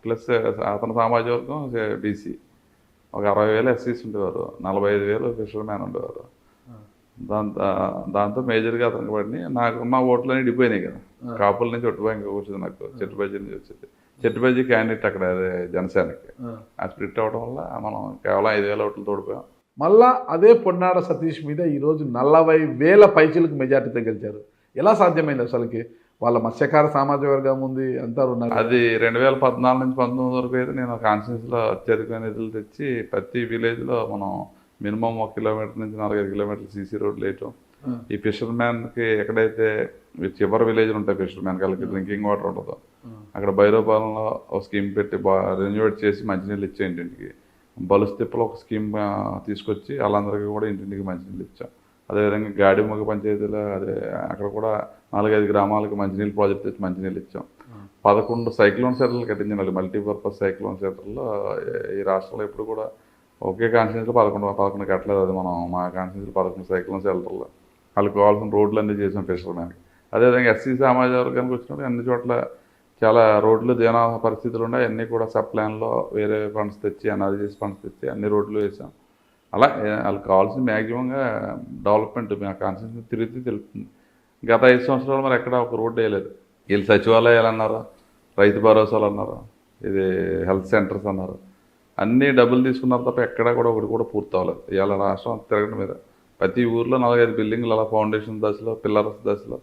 ప్లస్ అతని సామాజిక వర్గం బీసీ. ఒక 60,000 ఎస్సీస్ ఉండేవారు, 45,000 ఫిషర్మ్యాన్ ఉండేవారు. దాంతో మేజర్గా అతనికి పడినాయి. నాకున్న ఓట్లన్నీ డిపోయినాయి కదా, కాపుల నుంచి ఓటు బ్యాంక్ వచ్చింది నాకు, చెట్టుబజ్జీ నుంచి వచ్చింది. చెట్టుబజ్జీ క్యాండిడేట్ అక్కడ అదే జనసేనకి. ఆ స్ప్లిట్ అవడం వల్ల మనం కేవలం 5,000 ఓట్లు తోడిపోయాం. మళ్ళా అదే పొన్నాడ సతీష్ మీద ఈరోజు 40,000 పైచీలకు మెజార్టీతో గెలిచారు. ఎలా సాధ్యమైంది అసలుకి? వాళ్ళ మత్స్యకార సామాజిక వర్గం ఉంది, అంతా ఉన్నారు. అది 2014 నుంచి 19 వరకు అయితే నేను కాన్స్టిట్యున్సీలో అత్యధిక నిధులు తెచ్చి ప్రతి విలేజ్లో మనం మినిమం 1 కిలోమీటర్ నుంచి 4-5 కిలోమీటర్లు సీసీ రోడ్లు వేయటం. ఈ ఫిషర్మ్యాన్కి ఎక్కడైతే చివరి విలేజ్లు ఉంటాయి ఫిషర్మ్యాన్కి, వాళ్ళకి డ్రింకింగ్ వాటర్ ఉండదు, అక్కడ భైరవపాలెంలో ఒక స్కీమ్ పెట్టి రెన్యువేట్ చేసి మంచినీళ్ళు ఇచ్చే ఇంటింటికి. బలుస్తిప్పలో ఒక స్కీమ్ తీసుకొచ్చి వాళ్ళందరికీ కూడా ఇంటింటికి మంచినీళ్ళు ఇచ్చాం. అదేవిధంగా గాడిమొగ పంచాయతీలో అదే అక్కడ కూడా 4-5 గ్రామాలకు మంచినీళ్ళు ప్రాజెక్ట్ తెచ్చి మంచినీళ్ళు ఇచ్చాం. 11 సైక్లోన్ షెల్టర్లు కట్టించాలి, మల్టీపర్పస్ సైక్లోన్ షెల్టర్లో. ఈ రాష్ట్రంలో ఎప్పుడు కూడా ఒకే కాన్స్టిట్యున్సీలో 11 కట్టలేదు. అది మనం మా కాన్స్టిట్యున్సీలో 11 సైక్లోన్ షెల్టర్లో వాళ్ళకి కావాల్సిన రోడ్లు అన్నీ చేసాం ఫిషర్మ్యాన్కి. అదేవిధంగా ఎస్సీ సమాజ వర్గానికి వచ్చినప్పుడు అన్ని చోట్ల చాలా రోడ్లు దీనా పరిస్థితులు ఉన్నాయి, అన్నీ కూడా సబ్ ప్లాన్లో వేరే ఫండ్స్ తెచ్చి, ఎన్ఆర్జీఎస్ ఫండ్స్ తెచ్చి అన్ని రోడ్లు వేసాం. అలా వాళ్ళకి కావాల్సిన మ్యాక్సిమంగా డెవలప్మెంట్ మా కాన్స్టిట్యున్సీ తిరిగి తెలుపుతుంది. గత 5 సంవత్సరాలు మరి ఎక్కడ ఒక రోడ్డు వేయలేదు. వీళ్ళు సచివాలయాలు అన్నారు, రైతు భరోసాలు అన్నారు, ఇది హెల్త్ సెంటర్స్ అన్నారు, అన్నీ డబ్బులు తీసుకున్నారు తప్ప ఎక్కడా కూడా ఒకటి కూడా పూర్తి అవ్వలేదు. ఇవాళ రాష్ట్రం తిరగడం మీద ప్రతి ఊర్లో 4-5 బిల్డింగ్లు అలా ఫౌండేషన్ దశలో, పిల్లర్స్ దశలో,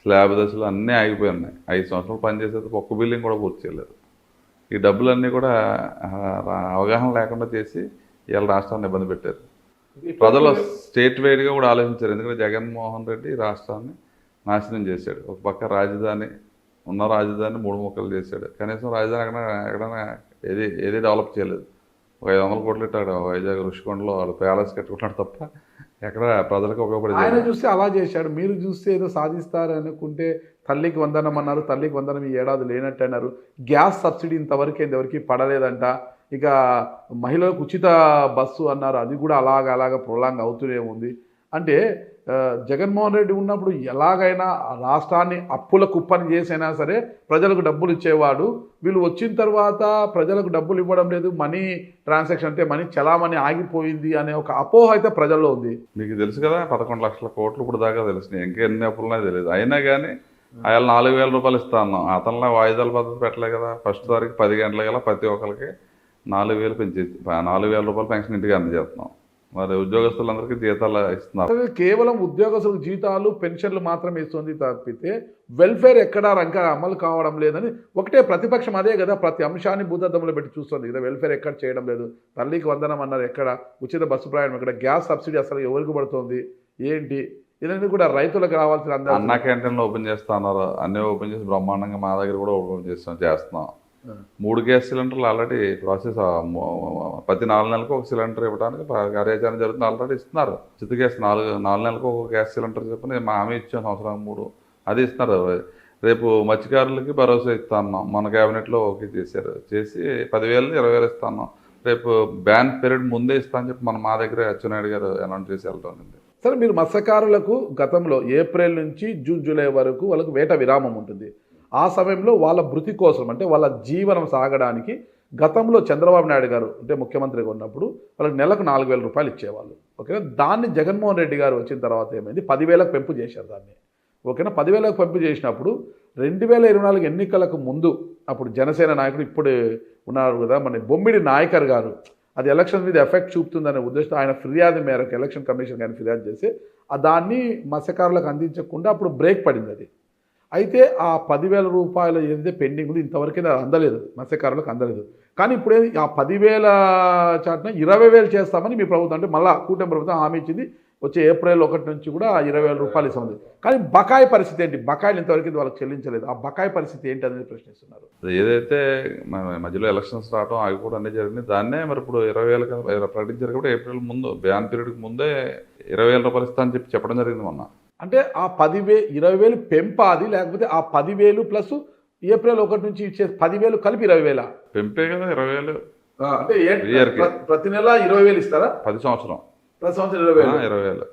స్లాబ్ దశలో అన్నీ ఆగిపోయి ఉన్నాయి. 5 సంవత్సరాలు పనిచేసేది ఒక్క బిల్డింగ్ కూడా పూర్తి చేయలేదు. ఈ డబ్బులన్నీ కూడా అవగాహన లేకుండా చేసి ఇవాళ రాష్ట్రాన్ని ఇబ్బంది పెట్టారు. ప్రజలు స్టేట్ వైడ్గా కూడా ఆలోచించారు. ఎందుకంటే జగన్మోహన్ రెడ్డి రాష్ట్రాన్ని నాశనం చేశాడు. ఒక పక్క రాజధాని 3 ముక్కలు చేశాడు. కనీసం రాజధాని ఎక్కడైనా ఏది డెవలప్ చేయలేదు. ఒక 500 కోట్లు ఇట్టాడు వైజాగ్ ఋషికొండలో వాళ్ళు ప్యాలెస్ కట్టుకుంటాడు తప్ప ఎక్కడ ప్రజలకు ఉపయోగపడేది. ఆయన చూస్తే అలా చేశాడు, మీరు చూస్తే ఏదో సాధిస్తారు అనుకుంటే తల్లికి వందనం అన్నారు. తల్లికి వందనం ఈ ఏడాది లేనట్టు అన్నారు. గ్యాస్ సబ్సిడీ ఇంతవరకు ఎంతవరకు పడలేదంట. ఇక మహిళలకు ఉచిత బస్సు అన్నారు, అది కూడా అలాగ ప్రొలాంగ్ అవుతూనే ఉంది. అంటే జగన్మోహన్ రెడ్డి ఉన్నప్పుడు ఎలాగైనా రాష్ట్రాన్ని అప్పుల కుప్పని చేసైనా సరే ప్రజలకు డబ్బులు ఇచ్చేవాడు. వీళ్ళు వచ్చిన తర్వాత ప్రజలకు డబ్బులు ఇవ్వడం లేదు, మనీ ట్రాన్సాక్షన్ అంటే మనీ చలామణి ఆగిపోయింది అనే ఒక అపోహ అయితే ప్రజల్లో ఉంది. మీకు తెలుసు కదా, 11 లక్షల కోట్లు ఇప్పుడు దాకా తెలిసినాయి. ఇంకా ఎన్ని అప్పులున్నా తెలియదు. అయినా కానీ ఆయన 4,000 రూపాయలు ఇస్తా అన్నాం. అతనిలో వాయిదాల పద్ధతి పెట్టలే కదా. ఫస్ట్ తారీఖు 10 గంటల గల ప్రతి ఒక్కరికి 4,000 పెంచేసి 4,000 రూపాయలు పెన్షన్ ఇంటికి అందజేస్తున్నాం. మరి ఉద్యోగస్తులందరికీ జీతాలు ఇస్తున్నారు. కేవలం ఉద్యోగస్తులకు జీతాలు పెన్షన్లు మాత్రమే ఇస్తుంది తప్పితే వెల్ఫేర్ ఎక్కడా రంగా అమలు కావడం లేదని ఒకటే ప్రతిపక్షం అదే కదా ప్రతి అంశాన్ని భూతద్దంలో పెట్టి చూస్తుంది కదా. వెల్ఫేర్ ఎక్కడ చేయడం లేదు. తల్లికి వందనం అన్నారు ఎక్కడ, ఉచిత బస్సు ప్రయాణం ఎక్కడ, గ్యాస్ సబ్సిడీ అసలు ఎవరికి పడుతుంది ఏంటి, ఇవన్నీ కూడా రైతులకు రావాల్సిన అన్న క్యాంటీన్లు ఓపెన్ చేస్తా అన్నారు. అన్నీ ఓపెన్ చేసి బ్రహ్మాండంగా మా దగ్గర కూడా ఓపెన్ చేస్తున్నాం. 3 గ్యాస్ సిలిండర్లు ఆల్రెడీ ప్రాసెస్ ప్రతి 4 నెలలకు ఒక సిలిండర్ ఇవ్వడానికి కార్యాచరణ జరుగుతుంది. ఆల్రెడీ ఇస్తున్నారు. ఉచిత గ్యాస్ 4 నెలలకు ఒక గ్యాస్ సిలిండర్ చెప్పని మా హామీ ఇచ్చాం, సంవత్సరం 3 అది ఇస్తున్నారు. రేపు మత్స్యకారులకి భరోసా ఇస్తా అన్నాం, మన క్యాబినెట్లో ఓకే చేశారు. చేసి 10,000 20,000 ఇస్తా అన్నాం. రేపు బ్యాన్ పీరియడ్ ముందే ఇస్తా అని చెప్పి మా దగ్గర అచ్చెన్నాయుడు గారు అనౌన్స్ చేసి వెళ్తానండి. సరే, మీరు మత్స్యకారులకు గతంలో ఏప్రిల్ నుంచి జూన్ జూలై వరకు వాళ్ళకు వేట విరామం ఉంటుంది. ఆ సమయంలో వాళ్ళ భృతి కోసం, అంటే వాళ్ళ జీవనం సాగడానికి గతంలో చంద్రబాబు నాయుడు గారు అంటే ముఖ్యమంత్రిగా ఉన్నప్పుడు వాళ్ళకి నెలకు 4,000 రూపాయలు ఇచ్చేవాళ్ళు. ఓకేనా, దాన్ని జగన్మోహన్ రెడ్డి గారు వచ్చిన తర్వాత ఏమైంది, 10,000కు పెంపు చేశారు దాన్ని. ఓకేనా, 10,000కు పెంపు చేసినప్పుడు 2024 ఎన్నికలకు ముందు అప్పుడు జనసేన నాయకుడు ఇప్పుడు ఉన్నారు కదా మన బొమ్మిడి నాయకర్ గారు, అది ఎలక్షన్ మీద ఎఫెక్ట్ చూపుతుందనే ఉద్దేశంతో ఆయన ఫిర్యాదు మేరకు ఎలక్షన్ కమిషన్ కానీ ఫిర్యాదు చేసి దాన్ని మత్స్యకారులకు అందించకుండా అప్పుడు బ్రేక్ పడింది అది. అయితే ఆ 10,000 రూపాయలు ఏదైతే పెండింగ్ ఉంది ఇంతవరకు అందలేదు, మత్స్యకారులకు అందలేదు. కానీ ఇప్పుడు ఆ 10,000 చాటున 20,000 చేస్తామని మీ ప్రభుత్వం, అంటే మళ్ళీ కూటమి ప్రభుత్వం హామీ ఇచ్చింది. వచ్చే ఏప్రిల్ 1 నుంచి కూడా 20,000 రూపాయలు ఇస్తుంది. కానీ బకాయి పరిస్థితి ఏంటి, బకాయిలు ఇంతవరకు వాళ్ళకి చెల్లించలేదు. ఆ బకాయి పరిస్థితి ఏంటి అనేది ప్రశ్నిస్తున్నారు. ఏదైతే మధ్యలో ఎలక్షన్స్ రావడం అవి కూడా అన్నీ జరిగింది, దాన్నే మరి ఇప్పుడు 20,000 ప్రకటించారు కూడా. ఏప్రిల్ ముందు బ్యాన్ పీరియడ్కి ముందే 20,000 రూపాయలు ఇస్తా అని చెప్పడం జరిగింది మొన్న. అంటే ఆ 20,000 పెంపాది, లేకపోతే ఆ 10,000 ప్లస్ ఏప్రిల్ 1 నుంచి ఇచ్చే 10,000 కలిపి 20,000 పెంపే కదా 20,000. అంటే ప్రతి నెల 20,000 ఇస్తారా? 10 సంవత్సరం ప్రతి సంవత్సరం 20,000.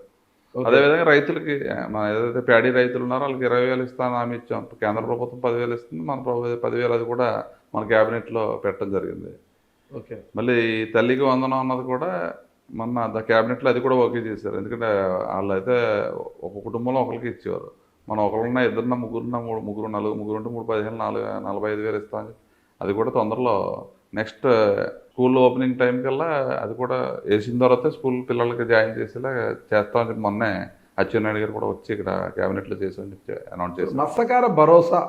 అదేవిధంగా రైతులకి మన ఏదైతే ప్యాడీ రైతులు ఉన్నారో వాళ్ళకి 20,000 ఇస్తాను హామీ ఇచ్చాం. కేంద్ర ప్రభుత్వం 10,000 ఇస్తుంది, మన ప్రభుత్వం 10,000 అది కూడా మన క్యాబినెట్లో పెట్టడం జరిగింది. ఓకే, మళ్ళీ తల్లికి వందనం అన్నది కూడా మొన్న క్యాబినెట్లో అది కూడా ఓకే చేశారు. ఎందుకంటే వాళ్ళు అయితే ఒక కుటుంబంలో ఒకరికి ఇచ్చేవారు, మనం ఒకరున్నా ఇద్దరున్నా ముగ్గురున్నా ముగ్గురు ఉంటే 3 15 45,000 ఇస్తామని అది కూడా తొందరలో నెక్స్ట్ స్కూల్ ఓపెనింగ్ టైం కల్లా అది కూడా వేసిన తర్వాత స్కూల్ పిల్లలకి జాయిన్ చేసేలా చేస్తామని చెప్పి మొన్నే అచ్చెన్నాయుడు గారు కూడా వచ్చి ఇక్కడ క్యాబినెట్లో చేసి అనౌన్స్ చేశారు. మత్స్యకార భరోసా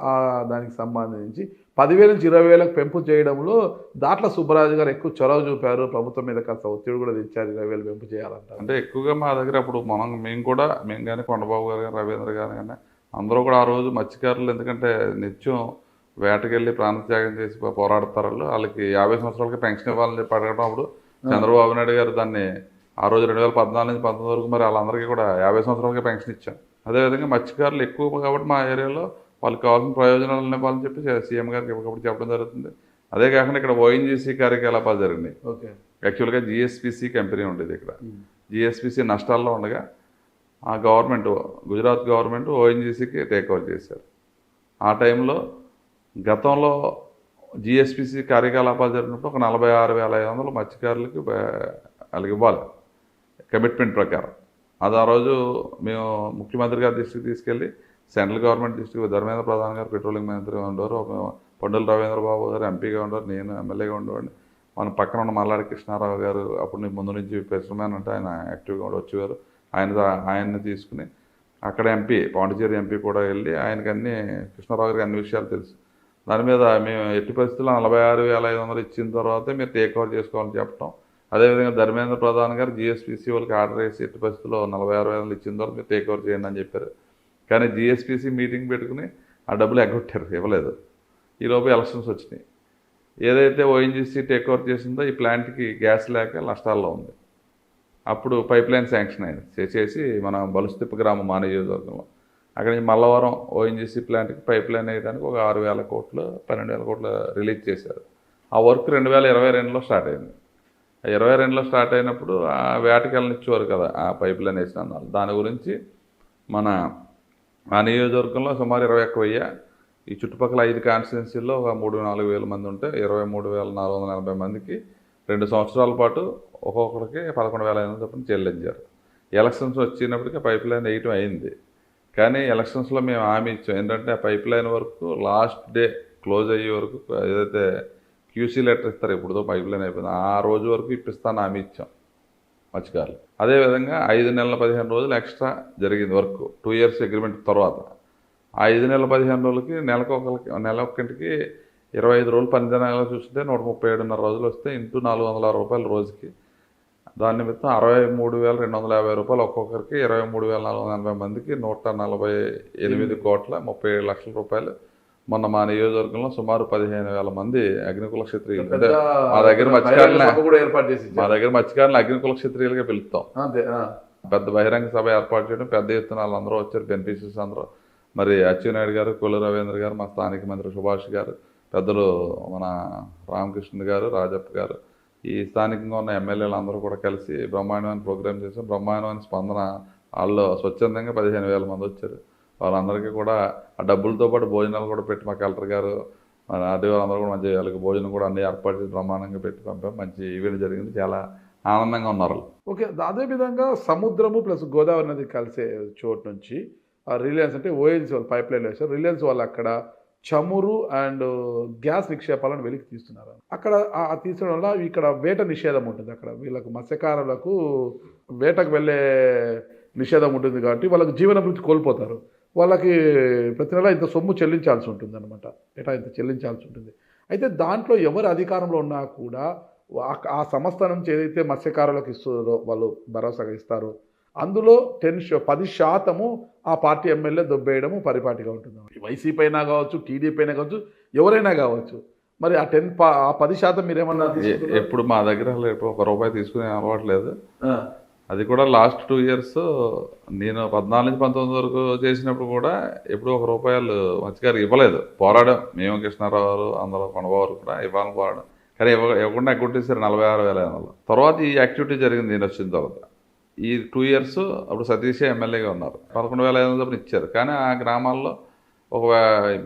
దానికి సంబంధించి 10,000 నుంచి 20,000 పెంపు చేయడంలో దాట్ల సుబ్బరాజు గారు ఎక్కువ చొరవ చూపారు, ప్రభుత్వం మీద కాస్త ఒత్తిడి కూడా తెచ్చారు 20,000 పెంపు చేయాలంటారు. అంటే ఎక్కువగా మా దగ్గర అప్పుడు మేము కానీ కొండబాబు గారు కానీ రవీంద్ర గారు కానీ అందరూ కూడా ఆ రోజు మత్స్యకారులు, ఎందుకంటే నిత్యం వేటకెళ్ళి ప్రాణత్యాగం చేసి పోరాడతారు వాళ్ళకి 50 సంవత్సరాలకి పెన్షన్ ఇవ్వాలని చెప్పి అడగడం. అప్పుడు చంద్రబాబు నాయుడు గారు దాన్ని ఆ రోజు 2014 నుంచి 2019 వరకు మరి వాళ్ళందరికీ కూడా 50 సంవత్సరాలకి పెన్షన్ ఇచ్చాం. అదేవిధంగా మత్స్యకారులు ఎక్కువ కాబట్టి మా ఏరియాలో వాళ్ళకి కావాల్సిన ప్రయోజనాలు ఇవ్వాలని చెప్పి సీఎం గారికి ఎప్పటికప్పుడు చెప్పడం జరుగుతుంది. అదే కాకుండా ఇక్కడ ఓఎన్జీసీ కార్యకలాపాలు జరిగినాయి. యాక్చువల్గా జిఎస్పిసి కంపెనీ ఉండేది ఇక్కడ. జిఎస్పిసి నష్టాల్లో ఉండగా ఆ గవర్నమెంట్, గుజరాత్ గవర్నమెంట్ ఓఎన్జీసీకి టేక్ ఓవర్ చేశారు. ఆ టైంలో గతంలో జిఎస్పిసి కార్యకలాపాలు జరిగినప్పుడు ఒక 46,500 మత్స్యకారులకి వాళ్ళకి ఇవ్వాలి కమిట్మెంట్ ప్రకారం. అది ఆ రోజు మేము ముఖ్యమంత్రి గారి దృష్టికి తీసుకెళ్ళి సెంట్రల్ గవర్నమెంట్ దృష్టికి ధర్మేంద్ర ప్రధాన్ గారు పెట్రోలింగ్ మంత్రిగా ఉండేవారు, పండుల రవీంద్రబాబు గారు ఎంపీగా ఉండేవారు, నేను ఎమ్మెల్యేగా ఉండేవాడిని. మన పక్కన ఉన్న మల్లాడి కృష్ణారావు గారు అప్పుడు ముందు నుంచి పెర్సన్మ్యాన్ అంటే ఆయన యాక్టివ్గా వచ్చేవారు. ఆయన్ని తీసుకుని అక్కడ ఎంపీ పాండిచేరి ఎంపీ కూడా వెళ్ళి ఆయనకి కృష్ణారావు గారికి అన్ని విషయాలు తెలుసు. దాని మీద మేము ఎట్టి పరిస్థితుల్లో 46,500 ఇచ్చిన తర్వాతే మీరు టేక్ ఓవర్ చేసుకోవాలని చెప్పడం. అదేవిధంగా ధర్మేంద్ర ప్రధాన్ గారు జిఎస్పిసి వాళ్ళకి ఆర్డర్ వేసి ఎట్టి పరిస్థితుల్లో 46,000 ఇచ్చిన తర్వాత మీరు టేక్ ఓవర్ చేయండి అని చెప్పారు. కానీ జిఎస్పిసి మీటింగ్ పెట్టుకుని ఆ డబ్బులు ఎగ్గొట్టారు, ఇవ్వలేదు. ఈలోపు ఎలక్షన్స్ వచ్చినాయి. ఏదైతే ఓఎన్జీసీ టేక్ ఓవర్ చేసిందో ఈ ప్లాంట్కి గ్యాస్ లేక నష్టాల్లో ఉంది. అప్పుడు పైప్ లైన్ శాంక్షన్ అయింది చేసి మన బలుస్తిప్ప గ్రామం మా నియోజకవర్గంలో అక్కడి నుంచి మల్లవరం ఓఎన్జీసీ ప్లాంట్కి పైప్ లైన్ వేయడానికి ఒక 6,000 కోట్లు 12,000 కోట్లు రిలీజ్ చేశారు. ఆ వర్క్ 2022లో స్టార్ట్ అయింది. 22లో స్టార్ట్ అయినప్పుడు ఆ వేటకెళ్ళనిచ్చేవారు కదా ఆ పైప్ లైన్ వేసిన అన్నారు. దాని గురించి మన ఆ నియోజకవర్గంలో సుమారు 21,000, ఈ చుట్టుపక్కల 5 కాన్స్టిట్యున్సీల్లో ఒక 3-4 వేల మంది ఉంటే 23,440 మందికి 2 సంవత్సరాల పాటు ఒక్కొక్కరికి 11,500 చొప్పున చెల్లించారు. ఎలక్షన్స్ వచ్చినప్పటికీ పైప్ లైన్ వేయటం అయింది. కానీ ఎలక్షన్స్లో మేము హామీ ఇచ్చాం ఏంటంటే ఆ పైప్ లైన్ వరకు లాస్ట్ డే క్లోజ్ అయ్యే వరకు ఏదైతే క్యూసీ లెటర్ ఇస్తారు, ఎప్పుడుదో పైప్ లైన్ అయిపోయింది ఆ రోజు వరకు ఇప్పిస్తాను హామీ ఇచ్చాం మత్స్యకారులు. అదేవిధంగా 5 నెలల 15 రోజులు ఎక్స్ట్రా జరిగింది వర్క్ 2 years అగ్రిమెంట్ తర్వాత. ఆ 5 నెలల 15 రోజులకి నెలొక్కటికి 25 రోజులు 12 నెలలు చూస్తుంటే 137.5 రోజులు వస్తే ఇంటూ 406 రూపాయలు రోజుకి. దాని నిమిత్తం 63,250 రూపాయలు ఒక్కొక్కరికి 23,480 మందికి 148,37 కోట్ల 37 లక్షల రూపాయలు మొన్న మా నియోజకవర్గంలో సుమారు 15,000 మంది అగ్నికుల క్షత్రియులు అంటే పెద్ద మా దగ్గర బహిరంగ సభ కూడా ఏర్పాటు చేసి మా దగ్గర మత్స్యకారులను అగ్నికుల క్షత్రియులుగా పిలుస్తాం. అంతే. పెద్ద బహిరంగ సభ ఏర్పాటు చేయడం, పెద్ద ఎత్తున వాళ్ళందరూ వచ్చారు, బెనిఫిషరీస్ అందరూ. మరి అచ్చెన్నాయుడు గారు, కొల్లు రవీంద్ర గారు, మా స్థానిక మంత్రి సుభాష్ గారు, పెద్దలు మన రామకృష్ణ గారు, రాజప్ప గారు, ఈ స్థానికంగా ఉన్న ఎమ్మెల్యేలు అందరూ కూడా కలిసి బ్రహ్మాండమైన ప్రోగ్రామ్ చేసాం. బ్రహ్మాండమైన స్పందన. వాళ్ళు స్వచ్ఛందంగా 15,000 మంది వచ్చారు. వాళ్ళందరికీ కూడా ఆ డబ్బులతో పాటు భోజనాలు కూడా పెట్టి మా కలెక్టర్ గారు, మన ఆర్డీఓ అందరూ కూడా మంచి వాళ్ళకి భోజనం కూడా అన్ని ఏర్పాటు చేసి బ్రహ్మాండంగా పెట్టి పంపాం. మంచి ఈవెంట్ జరిగింది. చాలా ఆనందంగా ఉన్నారు వాళ్ళు. ఓకే. అదేవిధంగా సముద్రము ప్లస్ గోదావరి నది కలిసే చోటు నుంచి రిలయన్స్ అంటే ఓఎన్సీ వాళ్ళు పైప్ లైన్ వేశారు. రిలయన్స్ వాళ్ళు అక్కడ చమురు అండ్ గ్యాస్ నిక్షేపాలను వెలికి తీస్తున్నారు. అక్కడ తీసడం వల్ల ఇక్కడ వేట నిషేధం ఉంటుంది. అక్కడ వీళ్ళకు మత్స్యకారులకు వేటకు వెళ్ళే నిషేధం ఉంటుంది కాబట్టి వాళ్ళకి జీవనభృతి కోల్పోతారు. వాళ్ళకి ప్రతి నెల ఇంత సొమ్ము చెల్లించాల్సి ఉంటుంది అనమాట. ఏటా ఇంత చెల్లించాల్సి ఉంటుంది. అయితే దాంట్లో ఎవరు అధికారంలో ఉన్నా కూడా ఆ సంస్థ నుంచి ఏదైతే మత్స్యకారులకు ఇస్తారో వాళ్ళు భరోసాగా ఇస్తారో అందులో 10% ఆ పార్టీ ఎమ్మెల్యే దొబ్బేయడము పరిపాటిగా ఉంటుంది. వైసీపీ అయినా కావచ్చు, టీడీపీ అయినా కావచ్చు, ఎవరైనా కావచ్చు. మరి ఆ 10% మీరేమన్నా ఎప్పుడు మా దగ్గర ఒక రూపాయి తీసుకునే అలవాటు లేదు. అది కూడా లాస్ట్ 2 years నేను 14 నుంచి 19 వరకు చేసినప్పుడు కూడా ఎప్పుడు ₹1 మత్స్యకారికి ఇవ్వలేదు. పోరాడాం మేము, కృష్ణారావు గారు, అందరూ కొండబాబు కూడా ఇవ్వాలని పోరాడాం. కానీ ఇవ్వకుండా ఎగ్గొట్టేసారు 46,500. తర్వాత ఈ యాక్టివిటీ జరిగింది నేను వచ్చిన తర్వాత. ఈ 2 years అప్పుడు సతీష్ ఎమ్మెల్యేగా ఉన్నారు. 11,500 ఇచ్చారు. కానీ ఆ గ్రామాల్లో ఒక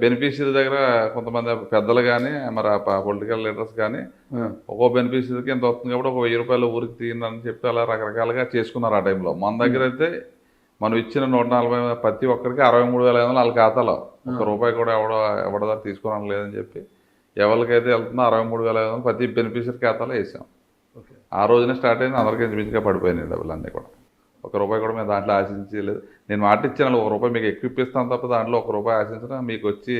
బెనిఫిషియరీ దగ్గర కొంతమంది పెద్దలు కానీ మరి పొలిటికల్ లీడర్స్ కానీ ఒక్కో బెనిఫిషియరీకి ఎంత వస్తుంది కాబట్టి ఒక ₹1,000 ఊరికి తీయండి చెప్పి అలా రకరకాలుగా చేసుకున్నారు ఆ టైంలో. మన దగ్గర అయితే మనం ఇచ్చిన 140 ప్రతి ఒక్కరికి 63,500 వాళ్ళ ఖాతాలో ₹1 కూడా ఎవడదా తీసుకోవడం లేదని చెప్పి ఎవరికైతే వెళ్తుందో 63,500 ప్రతి బెనిఫిషియరీ ఖాతాలో వేసాం. ఆ రోజునే స్టార్ట్ అయింది. అందరికీ ఇంచుమించుగా పడిపోయినాయి డబ్బులన్నీ కూడా. ₹1 కూడా మేము దాంట్లో ఆశించలేదు. నేను మాట ఇచ్చాను ₹1 మీకు ఎక్కువ ఇప్పిస్తాను తప్ప దాంట్లో ₹1 ఆశించడం, మీకు వచ్చి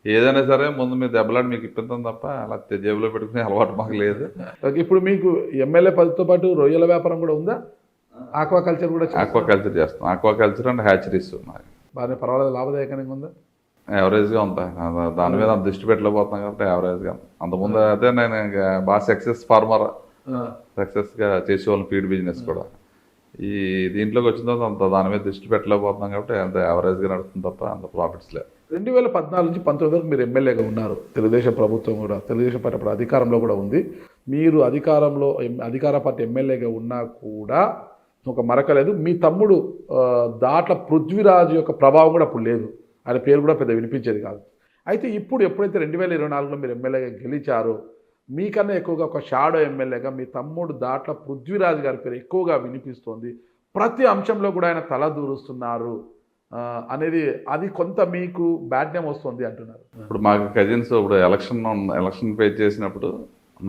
ఏదైనా సరే ముందు మీరు దెబ్బలాడి మీకు ఇప్పిస్తాం తప్ప అలా జేబులో పెట్టుకునే అలవాటు మాకు లేదు. ఇప్పుడు మీకు ఎమ్మెల్యే పదవితో పాటు రొయ్యల వ్యాపారం కూడా ఉందా? ఆక్వాకల్చర్ కూడా ఆక్వాకల్చర్ చేస్తాం. ఆక్వాకల్చర్ అండ్ హ్యాచరీస్ ఉన్నాయి. బాగానే పర్వాలేదు, లాభదాయకంగా ఉందా? యావరేజ్గా ఉంటాయి. దాని మీద అంత దృష్టి పెట్టలేకపోతున్నాం కాబట్టి యావరేజ్గా. అంతకుముందు అయితే నేను బాగా సక్సెస్ ఫార్మర్, సక్సెస్గా చేసేవాళ్ళం ఫీడ్ బిజినెస్ కూడా. ఈ దీంట్లోకి వచ్చిన తర్వాత అంత దాని మీద దృష్టి పెట్టలేకపోతున్నాం కాబట్టి అంత యావరేజ్గా నడుస్తుంది తప్ప అంత ప్రాఫిట్స్ లేవు. 2014 నుంచి 19 వరకు మీరు ఎమ్మెల్యేగా ఉన్నారు. తెలుగుదేశం ప్రభుత్వం కూడా, తెలుగుదేశం పార్టీ అప్పుడు అధికారంలో కూడా ఉంది. మీరు అధికార పార్టీ ఎమ్మెల్యేగా ఉన్నా కూడా ఒక మరకలేదు. మీ తమ్ముడు దాట్ల పృథ్వీరాజు యొక్క ప్రభావం కూడా అప్పుడు లేదు. ఆయన పేరు కూడా పెద్ద వినిపించేది కాదు. అయితే ఇప్పుడు ఎప్పుడైతే 2024లో మీరు ఎమ్మెల్యేగా గెలిచారో మీకన్నా ఎక్కువగా ఒక షాడో ఎమ్మెల్యేగా మీ తమ్ముడు దాట్ల పృథ్వీరాజు గారి పేరు ఎక్కువగా వినిపిస్తోంది. ప్రతి అంశంలో కూడా ఆయన తల దూరుస్తున్నారు అనేది అది కొంత మీకు బ్యాడ్ నేమ్ వస్తుంది అంటున్నారు. ఇప్పుడు మాకు కజిన్స్ ఇప్పుడు ఎలక్షన్ ఫేస్ చేసినప్పుడు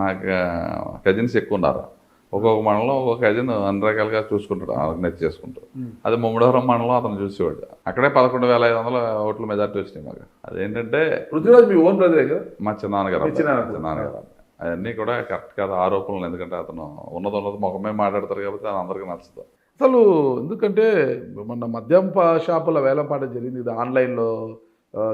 నాకు కజిన్స్ ఎక్కువ ఉన్నారు. ఒక్కొక్క మండలం ఒక్కొక్క కజిన్ అన్ని రకాలుగా చూసుకుంటాడు, ఆర్గనైజ్ చేసుకుంటాడు. అది ముమ్మడివరం మండలం అతను చూసేవాడు. అక్కడే 11,500 ఓట్ల మెజార్టీ వచ్చినాయి మాకు. అదేంటంటే పృథ్వీరాజు మీ ఓన్ బ్రదరే కదా? మా చిన్నాన్నగారు. అవన్నీ కూడా కరెక్ట్ కాదు ఆరోపణలు. ఎందుకంటే అతను ఉన్నది ముఖమే మాట్లాడతారు కాబట్టి అది అందరికీ నచ్చదు. అసలు ఎందుకంటే మొన్న మద్యం షాపుల వేలంపాట జరిగింది కదా, ఆన్లైన్లో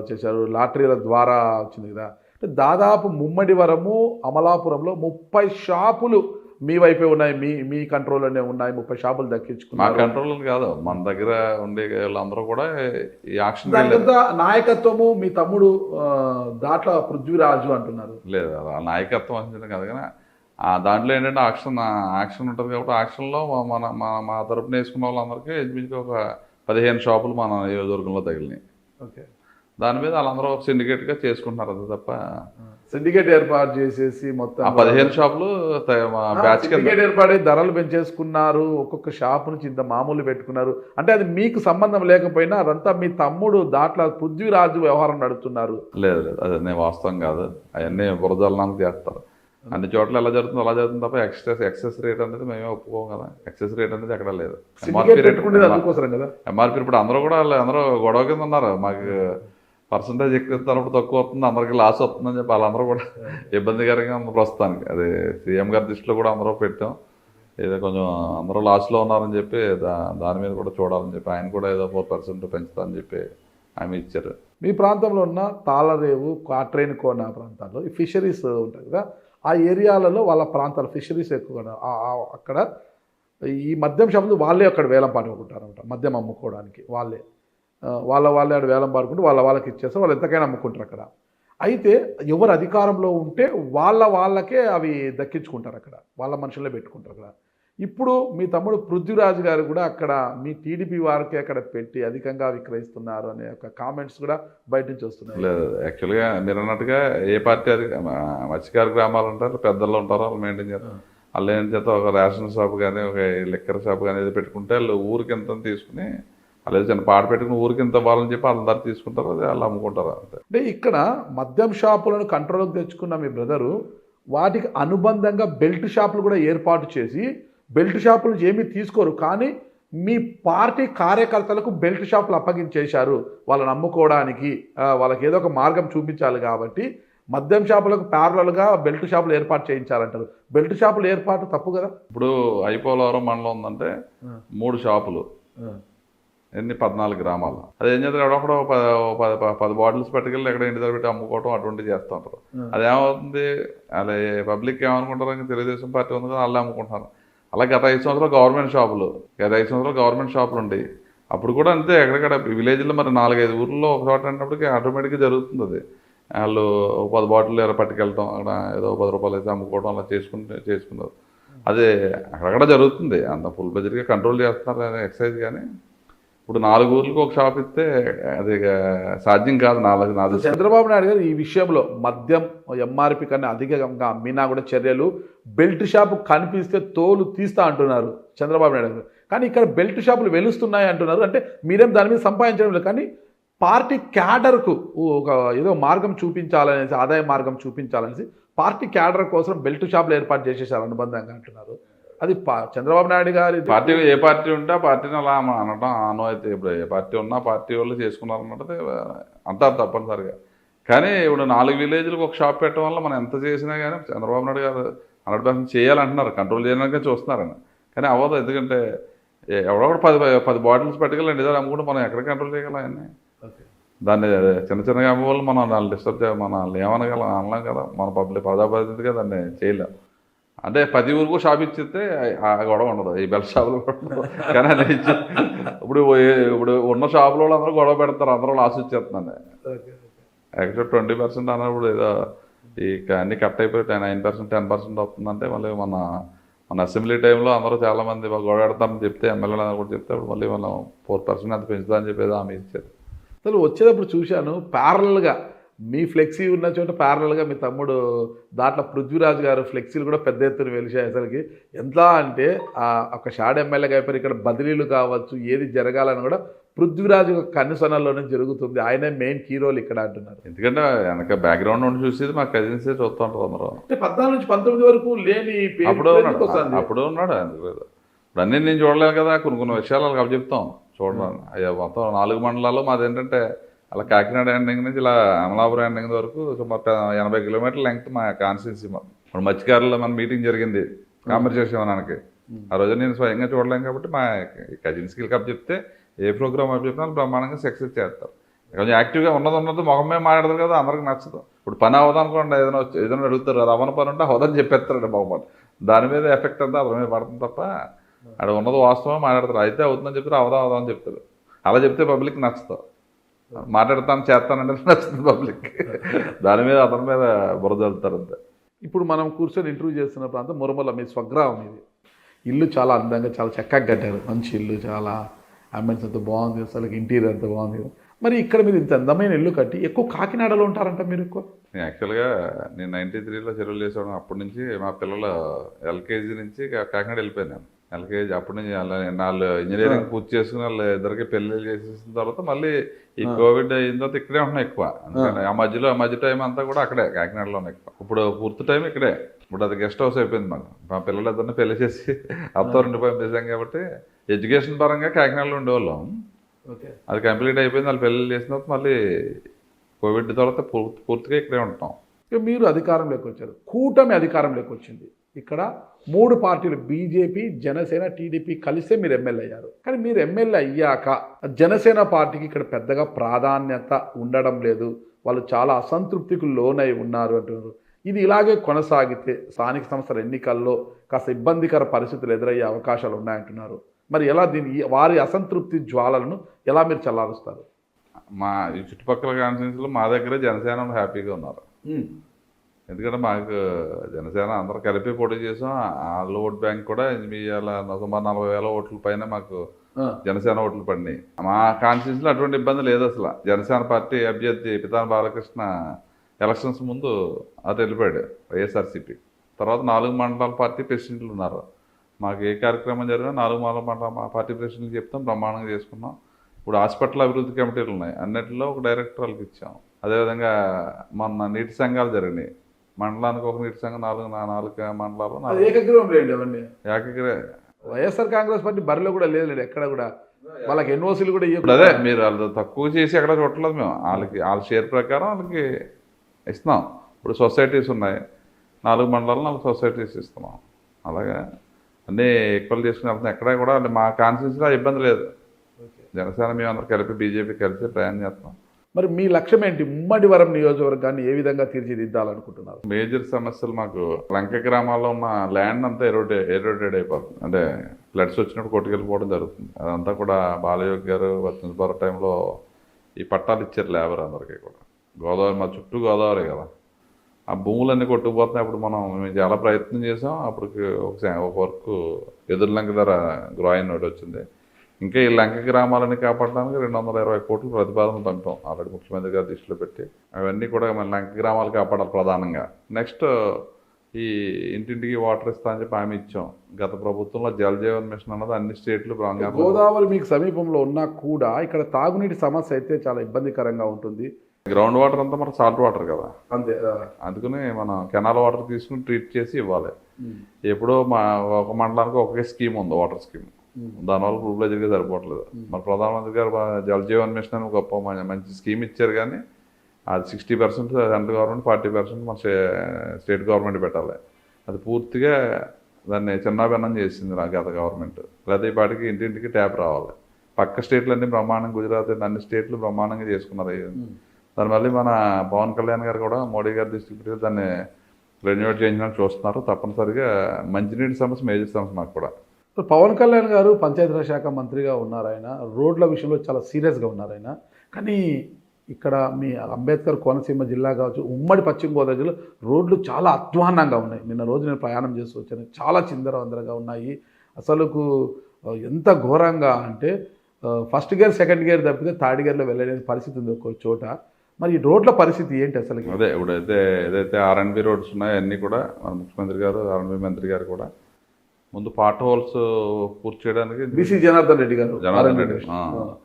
చేశారు, లాటరీల ద్వారా వచ్చింది కదా. అంటే దాదాపు ముమ్మడివరము, అమలాపురంలో 30 షాపులు మీ వైపే ఉన్నాయి, మీ కంట్రోల్లోనే ఉన్నాయి. 30 షాపులు దక్కించుకున్నారు. మా కంట్రోల్ కాదు, మన దగ్గర ఉండే వాళ్ళందరూ కూడా ఈ యాక్షన్ నాయకత్వము మీ తమ్ముడు దాట్ల పృథ్వీరాజు అంటున్నారు. లేదు నాయకత్వం అంచనా కాదు, కానీ దాంట్లో ఏంటంటే యాక్షన్ ఉంటుంది కాబట్టి యాక్షన్లో మా తరపున వేసుకున్న వాళ్ళందరికీ ఇంచుమించుగా ఒక 15 షాపులు మన నియోజకవర్గంలో తగిలినాయి. ఓకే. దాని మీద వాళ్ళందరూ ఒక సిండికేట్గా చేసుకుంటున్నారు. అది తప్ప సిండికేట్ ఏర్పాటు చేసేసి మొత్తం 15 షాపులు బ్యాచ్ సిండికేట్ ఏర్పాటు ధరలు పెంచేసుకున్నారు. ఒక్కొక్క షాపు నుంచి ఇంత మామూలు పెట్టుకున్నారు. అంటే అది మీకు సంబంధం లేకపోయినా అదంతా మీ తమ్ముడు దాట్ల పృథ్వీరాజు వ్యవహారం నడుపుతున్నారు. లేదు అది వాస్తవం కాదు. అవన్నీ బురదలనాలు చేస్తారు. అన్ని చోట్ల ఎలా జరుగుతుందో అలా జరుగుతుంది తప్ప ఎక్సెస్ రేట్ అనేది మేమే ఒప్పుకోం కదా. ఎక్సెస్ రేట్ అనేది ఎక్కడ లేదు. ఎంఆర్పీ ఇప్పుడు అందరూ గొడవ కింద ఉన్నారు. మాకు పర్సంటేజ్ ఎక్కువ ఇస్తున్నప్పుడు తక్కువ వస్తుంది, అందరికీ లాస్ వస్తుందని చెప్పి వాళ్ళందరూ కూడా ఇబ్బందికరంగా ఉంది ప్రస్తుతానికి. అది సీఎం గారి దృష్టిలో కూడా అందరూ పెట్టాం. ఏదో కొంచెం అందరూ లాస్లో ఉన్నారని చెప్పి దాని మీద కూడా చూడాలని చెప్పి ఆయన కూడా ఏదో 4% పెంచుతా అని చెప్పి హామీ ఇచ్చారు. మీ ప్రాంతంలో ఉన్న తాళరేవు, కాట్రేని కోన ప్రాంతాల్లో ఈ ఫిషరీస్ ఉంటాయి కదా, ఆ ఏరియాలలో వాళ్ళ ప్రాంతాలు ఫిషరీస్ ఎక్కువగా అక్కడ ఈ మద్యం షాపులు వాళ్ళే అక్కడ వేలం పాడుకుంటారు అనమాట. మద్యం అమ్ముకోవడానికి వాళ్ళే వాళ్ళే అక్కడ వేలం పాడుకుంటూ వాళ్ళకి ఇచ్చేస్తే వాళ్ళు ఎంతకైనా అమ్ముకుంటారు అక్కడ. అయితే ఎవరు అధికారంలో ఉంటే వాళ్ళకే అవి దక్కించుకుంటారు, అక్కడ వాళ్ళ మనుషులే పెట్టుకుంటారు అక్కడ. ఇప్పుడు మీ తమ్ముడు పృథ్వీరాజ్ గారు కూడా అక్కడ మీ టీడీపీ వారికి అక్కడ పెట్టి అధికంగా విక్రయిస్తున్నారు అనే ఒక కామెంట్స్ కూడా బయట నుంచి వస్తున్నాయి. లేదు, యాక్చువల్గా మీరు అన్నట్టుగా ఏ పార్టీ మత్స్యకార గ్రామాలు ఉంటారు, పెద్దలు ఉంటారో వాళ్ళు మెయింటైన్ చేస్తారు. వాళ్ళు ఏం చేత ఒక రేషన్ షాప్ కానీ ఒక లిక్కర్ షాప్ కానీ ఏదో పెట్టుకుంటే వాళ్ళు ఊరికి ఎంత తీసుకుని వాళ్ళు ఏదో చిన్న పాట పెట్టుకుని ఊరికి ఎంత వాళ్ళని చెప్పి వాళ్ళ ధర తీసుకుంటారు, అది వాళ్ళు అమ్ముకుంటారు అంతే. అంటే ఇక్కడ మద్యం షాపులను కంట్రోల్కి తెచ్చుకున్న మీ బ్రదరు వాటికి అనుబంధంగా బెల్ట్ షాపులు కూడా ఏర్పాటు చేసి బెల్ట్ షాపులు ఏమీ తీసుకోరు, కానీ మీ పార్టీ కార్యకర్తలకు బెల్ట్ షాపులు అప్పగించేశారు వాళ్ళని అమ్ముకోవడానికి. వాళ్ళకి ఏదో ఒక మార్గం చూపించాలి కాబట్టి మద్యం షాపులకు ప్యారలల్గా బెల్ట్ షాపులు ఏర్పాటు చేయించాలంటారు. బెల్ట్ షాపులు ఏర్పాటు తప్పు కదా? ఇప్పుడు ఐపోలవరం మండలం ఉందంటే 3 షాపులు, ఎన్ని 14 గ్రామాలు. అది ఏం చేస్తారు, ఎవడొకడో 10 బాటిల్స్ పట్టుకెళ్ళి ఎక్కడ ఇంటి దగ్గర పెట్టి అమ్ముకోవటం అటువంటివి చేస్తూ ఉంటారు. అదేమవుతుంది, అలా పబ్లిక్ ఏమనుకుంటారు, తెలుగుదేశం పార్టీ ఉంది కదా వాళ్ళు అమ్ముకుంటున్నారు. అలా గత 5 సంవత్సరాలు గవర్నమెంట్ షాపులు ఉండేవి. అప్పుడు కూడా అంతే, ఎక్కడెక్కడ విలేజ్లో మరి 4-5 ఊర్లో ఒక చోట అన్నప్పటికీ ఆటోమేటిక్గా జరుగుతుంది. అది వాళ్ళు 10 బాటిల్ ఎలా పట్టుకెళ్ళటం, అక్కడ ఏదో 10 రూపాయలు అయితే అమ్ముకోవడం అలా చేసుకున్నారు. అదే అక్కడక్కడ జరుగుతుంది, అంత ఫుల్ బడ్జెట్గా కంట్రోల్ చేస్తున్నారు ఎక్సైజ్. కానీ ఇప్పుడు 4 ఊర్లకు ఒక షాప్ ఇస్తే అది సాధ్యం కాదు. 4 చంద్రబాబు నాయుడు గారు ఈ విషయంలో మద్యం ఎంఆర్పి కన్నా అధికంగా అమ్మినా కూడా చర్యలు, బెల్ట్ షాపు కనిపిస్తే తోలు తీస్తా అంటున్నారు చంద్రబాబు నాయుడు గారు. కానీ ఇక్కడ బెల్ట్ షాపులు వెలుస్తున్నాయి అంటున్నారు. అంటే మీరేం దాని మీద సంపాదించడం లేదు, కానీ పార్టీ క్యాడర్కు ఒక ఏదో మార్గం చూపించాలనేసి, ఆదాయ మార్గం చూపించాలనేసి పార్టీ క్యాడర్ కోసం బెల్ట్ షాపులు ఏర్పాటు చేసేసారు అనుబంధంగా అంటున్నారు. అది చంద్రబాబు నాయుడు గారి పార్టీ, ఏ పార్టీ ఉంటే ఆ పార్టీని అలా అనడం అను. అయితే ఇప్పుడు ఏ పార్టీ ఉన్నా పార్టీ వాళ్ళు చేసుకున్నారన్నట్టు అంటారు తప్పనిసరిగా. కానీ ఇప్పుడు 4 విలేజ్లకు ఒక షాప్ పెట్టడం వల్ల మనం ఎంత చేసినా కానీ చంద్రబాబు నాయుడు గారు 100% చేయాలంటున్నారు, కంట్రోల్ చేయడానికే చూస్తున్నారని. కానీ అవ్వదు, ఎందుకంటే ఎవడో కూడా 10 బాటిల్స్ పట్టుకెళ్ళండి ఇదే అమ్ముకుంటే మనం ఎక్కడ కంట్రోల్ చేయగలం అవన్నీ. దాన్ని చిన్నగా అమ్మే వాళ్ళు మనం వాళ్ళు డిస్టర్బ్ మనం ఏమనగలం, అనలేం కదా. మన ప్రజాప్రతినిధిగా దాన్ని చేయలేం. అంటే 10 ఊరుకు షాప్ ఇచ్చితే ఆ గొడవ ఉండదు, ఈ బెల్ట్ షాపులు కానీ అది ఇప్పుడు ఉన్న షాపులో అందరూ గొడవ పెడతారు, అందరూ లాస్ ఇచ్చేస్తున్నాను. యాక్చువల్ 20% అన్నప్పుడు ఏదో ఈ అన్ని కట్ అయిపోయి 9%, 10% వస్తుందంటే మళ్ళీ మన అసెంబ్లీ టైంలో అందరూ చాలామంది గొడవ పెడతారని చెప్తే, ఎమ్మెల్యేలు కూడా చెప్తే మళ్ళీ మనం 4% అంత పెంచుతామని చెప్పేది హామీ ఇచ్చారు. అసలు వచ్చేటప్పుడు చూశాను, ప్యారలల్గా మీ ఫ్లెక్సీ ఉన్న చోట ప్యారలల్గా మీ తమ్ముడు దాంట్లో పృథ్వీరాజ్ గారు ఫ్లెక్సీలు కూడా పెద్ద ఎత్తున వెలిసాయి. అసలుకి ఎంత అంటే ఒక షాడ్ ఎమ్మెల్యేగా అయిపోయి ఇక్కడ బదిలీలు కావచ్చు, ఏది జరగాలని కూడా పృథ్వీరాజ్ కన్నుసనల్లోనే జరుగుతుంది. ఆయనే మెయిన్ కీ రోల్ ఇక్కడ అంటున్నారు. ఎందుకంటే వెనక బ్యాక్గ్రౌండ్ ఉండి చూసేది మా కజిన్సే చూస్తుంటారు అందరూ. అంటే 14 నుంచి 19 వరకు లేని అప్పుడు ఉన్నాడు. ఇప్పుడు అన్నీ నేను చూడలేదు కదా, కొన్ని విషయాలు వాళ్ళకి అవి చెప్తాం చూడడం. అయ్యా మొత్తం 4 మండలాల్లో మాది ఏంటంటే అలా కాకినాడ ఎండింగ్ నుంచి ఇలా అమలాపురం ఎండింగ్ వరకు సుమారు 80 కిలోమీటర్ల లెంగ్త్ మా కాన్స్టిట్యున్సీ. ఇప్పుడు మత్స్యకారులో మన మీటింగ్ జరిగింది కాన్వర్సేషన్ అనడానికి. ఆ రోజు నేను స్వయంగా చూడలేం కాబట్టి మా కజిన్స్కి కప్ చెప్తే ఏ ప్రోగ్రామ్ అవి చెప్పినా బ్రహ్మాండంగా సక్సెస్ చేస్తారు. కొంచెం యాక్టివ్గా ఉన్నది మొహమే మాట్లాడతారు కదా, అందరికి నచ్చదు. ఇప్పుడు పని అవ్వదు అనుకోండి, ఏదైనా అడుగుతారు, అది అవ్వని పని ఉంటే అవదని చెప్పేస్తారండి బాగుపడి. దాని మీద ఎఫెక్ట్ అంతా అతని మీద పడుతుంది తప్ప అక్కడ ఉన్నది వాస్తవం మాట్లాడతారు. అయితే అవుతుందని చెప్తారు, అవదా అని చెప్తారు. అలా చెప్తే పబ్లిక్ నచ్చుతాం, మాట్లాడతాను చేస్తానంటే నచ్చుతుంది పబ్లిక్. దాని మీద అతని మీద బురద వెళ్తారు అంతే. ఇప్పుడు మనం కూర్చొని ఇంటర్వ్యూ చేస్తున్న ప్రాంతం మురమల, మీ స్వగ్రామం ఇది. ఇల్లు చాలా అందంగా చాలా చక్కగా కట్టారు, మంచి ఇల్లు, చాలా అంబియన్స్ అంత బాగుంది, అసలు ఇంటీరియర్ అంత బాగుంది. మరి ఇక్కడ మీరు ఇంత అందమైన ఇల్లు కట్టి ఎక్కువ కాకినాడలో ఉంటారంట మీరు ఎక్కువ? యాక్చువల్గా నేను 93లో చెరువులు చేసేవాడు. అప్పటి నుంచి మా పిల్లలు ఎల్కేజీ నుంచి కాకినాడ వెళ్ళిపోయాను నేను. ఎల్కేజీ అప్పటి నుంచి వాళ్ళు ఇంజనీరింగ్ పూర్తి చేసుకుని వాళ్ళు ఇద్దరికి పెళ్ళిళ్ళు చేసేసిన తర్వాత మళ్ళీ ఈ కోవిడ్ అయిన తర్వాత ఇక్కడే ఉంటున్నాయి ఎక్కువ. ఆ మధ్య టైం అంతా కూడా అక్కడే కాకినాడలోనే ఎక్కువ. ఇప్పుడు పూర్తి టైం ఇక్కడే. ఇప్పుడు అది గెస్ట్ హౌస్ అయిపోయింది మాకు. మా పిల్లలిద్దరిని పెళ్లి చేసి అత్తవారింటి పంపించాం కాబట్టి ఎడ్యుకేషన్ పరంగా కాకినాడలో ఉండేవాళ్ళం. అది కంప్లీట్ అయిపోయింది, వాళ్ళు పెళ్ళి చేసిన తర్వాత మళ్ళీ కోవిడ్ తర్వాత పూర్తిగా ఇక్కడే ఉంటాం. మీరు అధికారంలోకి వచ్చారు, కూటమి అధికారంలోకి వచ్చింది. ఇక్కడ 3 పార్టీలు బీజేపీ, జనసేన, టీడీపీ కలిసే మీరు ఎమ్మెల్యే అయ్యారు. కానీ మీరు ఎమ్మెల్యే అయ్యాక జనసేన పార్టీకి ఇక్కడ పెద్దగా ప్రాధాన్యత ఉండడం లేదు, వాళ్ళు చాలా అసంతృప్తికి లోనై ఉన్నారు అంటున్నారు. ఇది ఇలాగే కొనసాగితే స్థానిక సంస్థల ఎన్నికల్లో కాస్త ఇబ్బందికర పరిస్థితులు ఎదురయ్యే అవకాశాలు ఉన్నాయంటున్నారు. మరి ఎలా వారి అసంతృప్తి జ్వాలలను ఎలా మీరు చల్లారుస్తారు? మా ఈ చుట్టుపక్కల కాన్స్టిట్యూన్సీలో మా దగ్గరే జనసేన హ్యాపీగా ఉన్నారు. ఎందుకంటే మాకు జనసేన అందరూ కలిపి పోటీ చేసాం. వాళ్ళ ఓట్ బ్యాంక్ కూడా సుమారు 40,000 ఓట్ల పైన మాకు జనసేన ఓట్లు పడినాయి. మా కాన్స్టిట్యూన్సీలో అటువంటి ఇబ్బంది లేదు అసలు. జనసేన పార్టీ అభ్యర్థి పితాని బాలకృష్ణ ఎలక్షన్స్ ముందు అటు వెళ్ళిపోయాడు వైఎస్ఆర్సీపీ. తర్వాత 4 మండలాల పార్టీ ప్రెసిడెంట్లు ఉన్నారు. మాకు ఏ కార్యక్రమం జరిగినా 4 మండల పార్టీ ప్రెసిడెంట్లు చెప్తాం, బ్రహ్మాండంగా చేసుకున్నాం. ఇప్పుడు హాస్పిటల్ అభివృద్ధి కమిటీలు ఉన్నాయి, అన్నింటిలో ఒక డైరెక్టర్ వాళ్ళకి ఇచ్చాం. అదేవిధంగా మొన్న నీటి సంఘాలు జరిగినాయి, మండలానికి ఒక నీటి సంఘం 4 మండలాలు ఏకగ్రీవం. వైఎస్ఆర్ కాంగ్రెస్ పార్టీ బరిలో కూడా లేదు ఎక్కడ కూడా, వాళ్ళకి ఎన్ఓసీలు కూడా అదే మీరు వాళ్ళు తక్కువ చేసి ఎక్కడ చూడలేదు మేము. వాళ్ళ షేర్ ప్రకారం వాళ్ళకి ఇస్తున్నాం. ఇప్పుడు సొసైటీస్ ఉన్నాయి, 4 మండలాలు 4 సొసైటీస్ ఇస్తున్నాం. అలాగే అన్నీ ఈక్వల్ చేసుకుని వెళ్తున్నాం. ఎక్కడ కూడా మా కాన్స్టిట్యూన్సీలో ఇబ్బంది లేదు. జనసేన మేము అందరూ కలిపి బీజేపీ కలిసి ప్రయాణం చేస్తున్నాం. మరి మీ లక్ష్యం ఏంటి? ఉమ్మడివరం నియోజకవర్గాన్ని ఏ విధంగా తీర్చిదిద్దాలనుకుంటున్నారు? మేజర్ సమస్యలు మాకు లంక గ్రామాల్లో ఉన్న ల్యాండ్ అంతా ఎరోడెడ్ అయిపోతుంది. అంటే ఫ్లడ్స్ వచ్చినప్పుడు కొట్టుకెళ్ళిపోవడం జరుగుతుంది. అదంతా కూడా బాలయోగి గారు వర్తించబోయే టైంలో ఈ పట్టాలు ఇచ్చారు లేబర్ అందరికీ కూడా. గోదావరి మా చుట్టూ గోదావరి కదా, ఆ భూములన్నీ కొట్టుకుపోతున్నాయి. అప్పుడు మేము చాలా ప్రయత్నం చేసాం. అప్పటికి ఒక వర్క్ ఎదురు లంక ధర గ్రాయిన్ ఒకటి వచ్చింది. ఇంకా ఈ లంక గ్రామాలని కాపాడడానికి 220 కోట్లు ప్రతిపాదన పంపాం ఆల్రెడీ ముఖ్యమంత్రి గారి దృష్టిలో పెట్టి. అవన్నీ కూడా మన లంక గ్రామాలు కాపాడాలి ప్రధానంగా. నెక్స్ట్ ఈ ఇంటింటికి వాటర్ ఇస్తా అని చెప్పి హామీ ఇచ్చాం. గత ప్రభుత్వంలో జల్ జీవన్ మిషన్ అన్నది అన్ని స్టేట్లు గోదావరి మీకు సమీపంలో ఉన్నా కూడా ఇక్కడ తాగునీటి సమస్య అయితే చాలా ఇబ్బందికరంగా ఉంటుంది. గ్రౌండ్ వాటర్ అంతా మనకు సాల్ట్ వాటర్ కదా, అంతే. అందుకని మనం కెనాల్ వాటర్ తీసుకుని ట్రీట్ చేసి ఇవ్వాలి. ఎప్పుడో ఒక మండలానికి ఒకే స్కీమ్ ఉంది, వాటర్ స్కీమ్. దానివల్ల ప్రివిలేజ్గా సరిపోవట్లేదు. మన ప్రధానమంత్రి గారు జల్ జీవన్ మిషన్ అని గొప్ప మంచి స్కీమ్ ఇచ్చారు. కానీ అది 60% సెంట్రల్ గవర్నమెంట్, 40% మన స్టేట్ గవర్నమెంట్ పెట్టాలి. అది పూర్తిగా దాన్ని చిన్నాభిన్నం చేసింది గత గవర్నమెంట్. లేదా ఈ పాటికి ఇంటింటికి ట్యాప్ రావాలి. పక్క స్టేట్లు అన్ని బ్రహ్మాండంగా, గుజరాత్ అన్ని స్టేట్లు బ్రహ్మాండంగా చేసుకున్నారు. దాని మళ్ళీ మన పవన్ కళ్యాణ్ గారు కూడా మోడీ గారి దృష్టికి పెట్టి దాన్ని రెన్యూవేట్ చేయించడానికి చూస్తున్నారు. తప్పనిసరిగా మంచినీటి సమస్య మేజర్ సమస్య మాకు కూడా. పవన్ కళ్యాణ్ గారు పంచాయతీరాజ్ శాఖ మంత్రిగా ఉన్నారు. ఆయన రోడ్ల విషయంలో చాలా సీరియస్గా ఉన్నారు ఆయన. కానీ ఇక్కడ మీ అంబేద్కర్ కోనసీమ జిల్లా కావచ్చు, ఉమ్మడి పశ్చిమ గోదావరి జిల్లా రోడ్లు చాలా అధ్వాన్నంగా ఉన్నాయి. నిన్న రోజు నేను ప్రయాణం చేసి వచ్చాను, చాలా చిందరవందరగా ఉన్నాయి. అసలుకు ఎంత ఘోరంగా అంటే ఫస్ట్ గేర్ సెకండ్ గేర్ తప్పితే థర్డ్ గేర్లో వెళ్ళలేని పరిస్థితి ఉంది ఒక్కో చోట. మరి ఈ రోడ్ల పరిస్థితి ఏంటి అసలు? అదే ఇప్పుడైతే ఏదైతే R&B రోడ్స్ ఉన్నాయో అన్నీ కూడా మన ముఖ్యమంత్రి గారు, R&B మంత్రి గారు కూడా ముందు పార్ట్ హోల్స్ పూర్తి చేయడానికి బీసీ జనార్దన్ రెడ్డి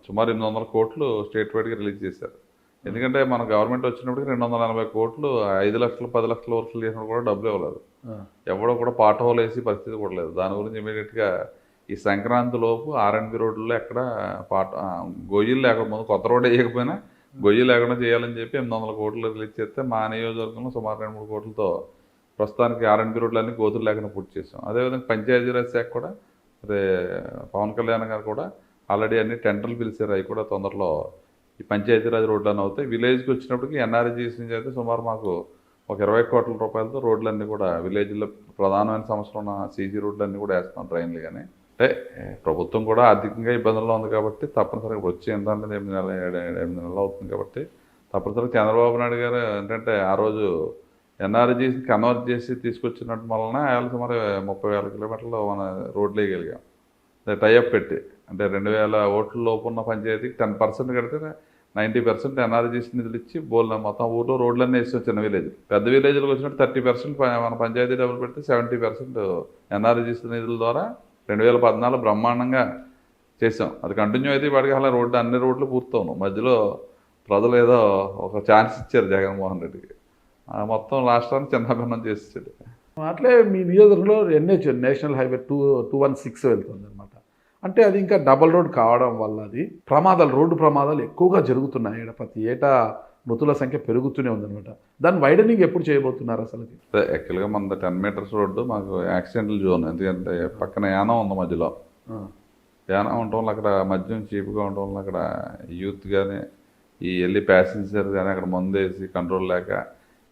సుమారు 800 కోట్లు స్టేట్ వైడ్గా రిలీజ్ చేశారు. ఎందుకంటే మన గవర్నమెంట్ వచ్చినప్పటికి 240 కోట్లు 5 లక్షలు 10 లక్షల వర్కులు చేసినప్పుడు కూడా డబ్బులు ఇవ్వలేదు. ఎవడో కూడా పార్ట్ హోల్ వేసి పరిస్థితి కూడా లేదు. దాని గురించి ఇమీడియట్గా ఈ సంక్రాంతి లోపు R&B రోడ్లలో ఎక్కడ గొయ్యిలు లేకుండా, ముందు కొత్త రోడ్డు వేయకపోయినా గొయ్యి లేకుండా చేయాలని చెప్పి 800 కోట్లు రిలీజ్ చేస్తే మా నియోజకవర్గంలో సుమారు 2-3 కోట్లతో ప్రస్తుతానికి R&B రోడ్లన్నీ గోతులు లేకుండా పూర్తి చేసాం. అదేవిధంగా పంచాయతీరాజ్ శాఖ కూడా అదే పవన్ కళ్యాణ్ గారు కూడా ఆల్రెడీ అన్ని టెండర్లు పిలిచారు. అవి కూడా తొందరలో ఈ పంచాయతీరాజ్ రోడ్లు అని అవుతాయి. విలేజ్కి వచ్చినప్పటికీ NRGS నుంచి అయితే సుమారు మాకు ఒక 20 కోట్ల రూపాయలతో రోడ్లన్నీ కూడా విలేజ్లో ప్రధానమైన సమస్యలు ఉన్న CG రోడ్లన్నీ కూడా వేస్తాం, ట్రైన్లు. కానీ అంటే ప్రభుత్వం కూడా ఆర్థికంగా ఇబ్బందుల్లో ఉంది కాబట్టి తప్పనిసరిగా వచ్చి ఏంటంటే 8 నెలలు అవుతుంది కాబట్టి తప్పనిసరిగా చంద్రబాబు నాయుడు గారు ఏంటంటే ఆ రోజు NRGS కన్వర్ట్ చేసి తీసుకొచ్చినట్టు వలన ఆయన సుమారు 30,000 కిలోమీటర్లు మన రోడ్లు వేయగలిగాం. టైఅప్ పెట్టి అంటే 2,000 ఓట్ల లోపు ఉన్న పంచాయతీకి 10% కడితే 90% NRGS నిధులు ఇచ్చి మొత్తం ఊర్లో రోడ్లన్నీ వేసి చిన్న విలేజ్. పెద్ద విలేజ్లకు వచ్చినట్టు 30% మన పంచాయతీ డబ్బులు పెడితే 70% NRGS నిధుల ద్వారా 2014 బ్రహ్మాండంగా చేసాం. అది కంటిన్యూ అయితే వాడికి అలా అన్ని రోడ్లు పూర్తవును. మధ్యలో ప్రజలు ఏదో ఒక ఛాన్స్ ఇచ్చారు జగన్మోహన్ రెడ్డికి, మొత్తం రాష్ట్రాన్ని చిన్నభిన్నం చేసేసాడు. అట్లే మీ నియోజకవర్గంలో NH నేషనల్ హైవే 216 వెళ్తుంది అనమాట. అంటే అది ఇంకా డబల్ రోడ్ కావడం వల్ల అది రోడ్డు ప్రమాదాలు ఎక్కువగా జరుగుతున్నాయి. ప్రతి ఏటా మృతుల సంఖ్య పెరుగుతూనే ఉందన్నమాట. దాని వైడనింగ్ ఎప్పుడు చేయబోతున్నారు అసలు? యాక్చువల్గా మన 10 మీటర్స్ రోడ్డు మాకు యాక్సిడెంటల్ జోన్, ఎందుకంటే పక్కన యానం ఉంది మధ్యలో. యానం ఉండటం వల్ల అక్కడ మద్యం చీపుగా ఉండటం వల్ల అక్కడ యూత్ కానీ ఈ వెళ్ళి ప్యాసింజర్ కానీ అక్కడ మందేసి కంట్రోల్ లేక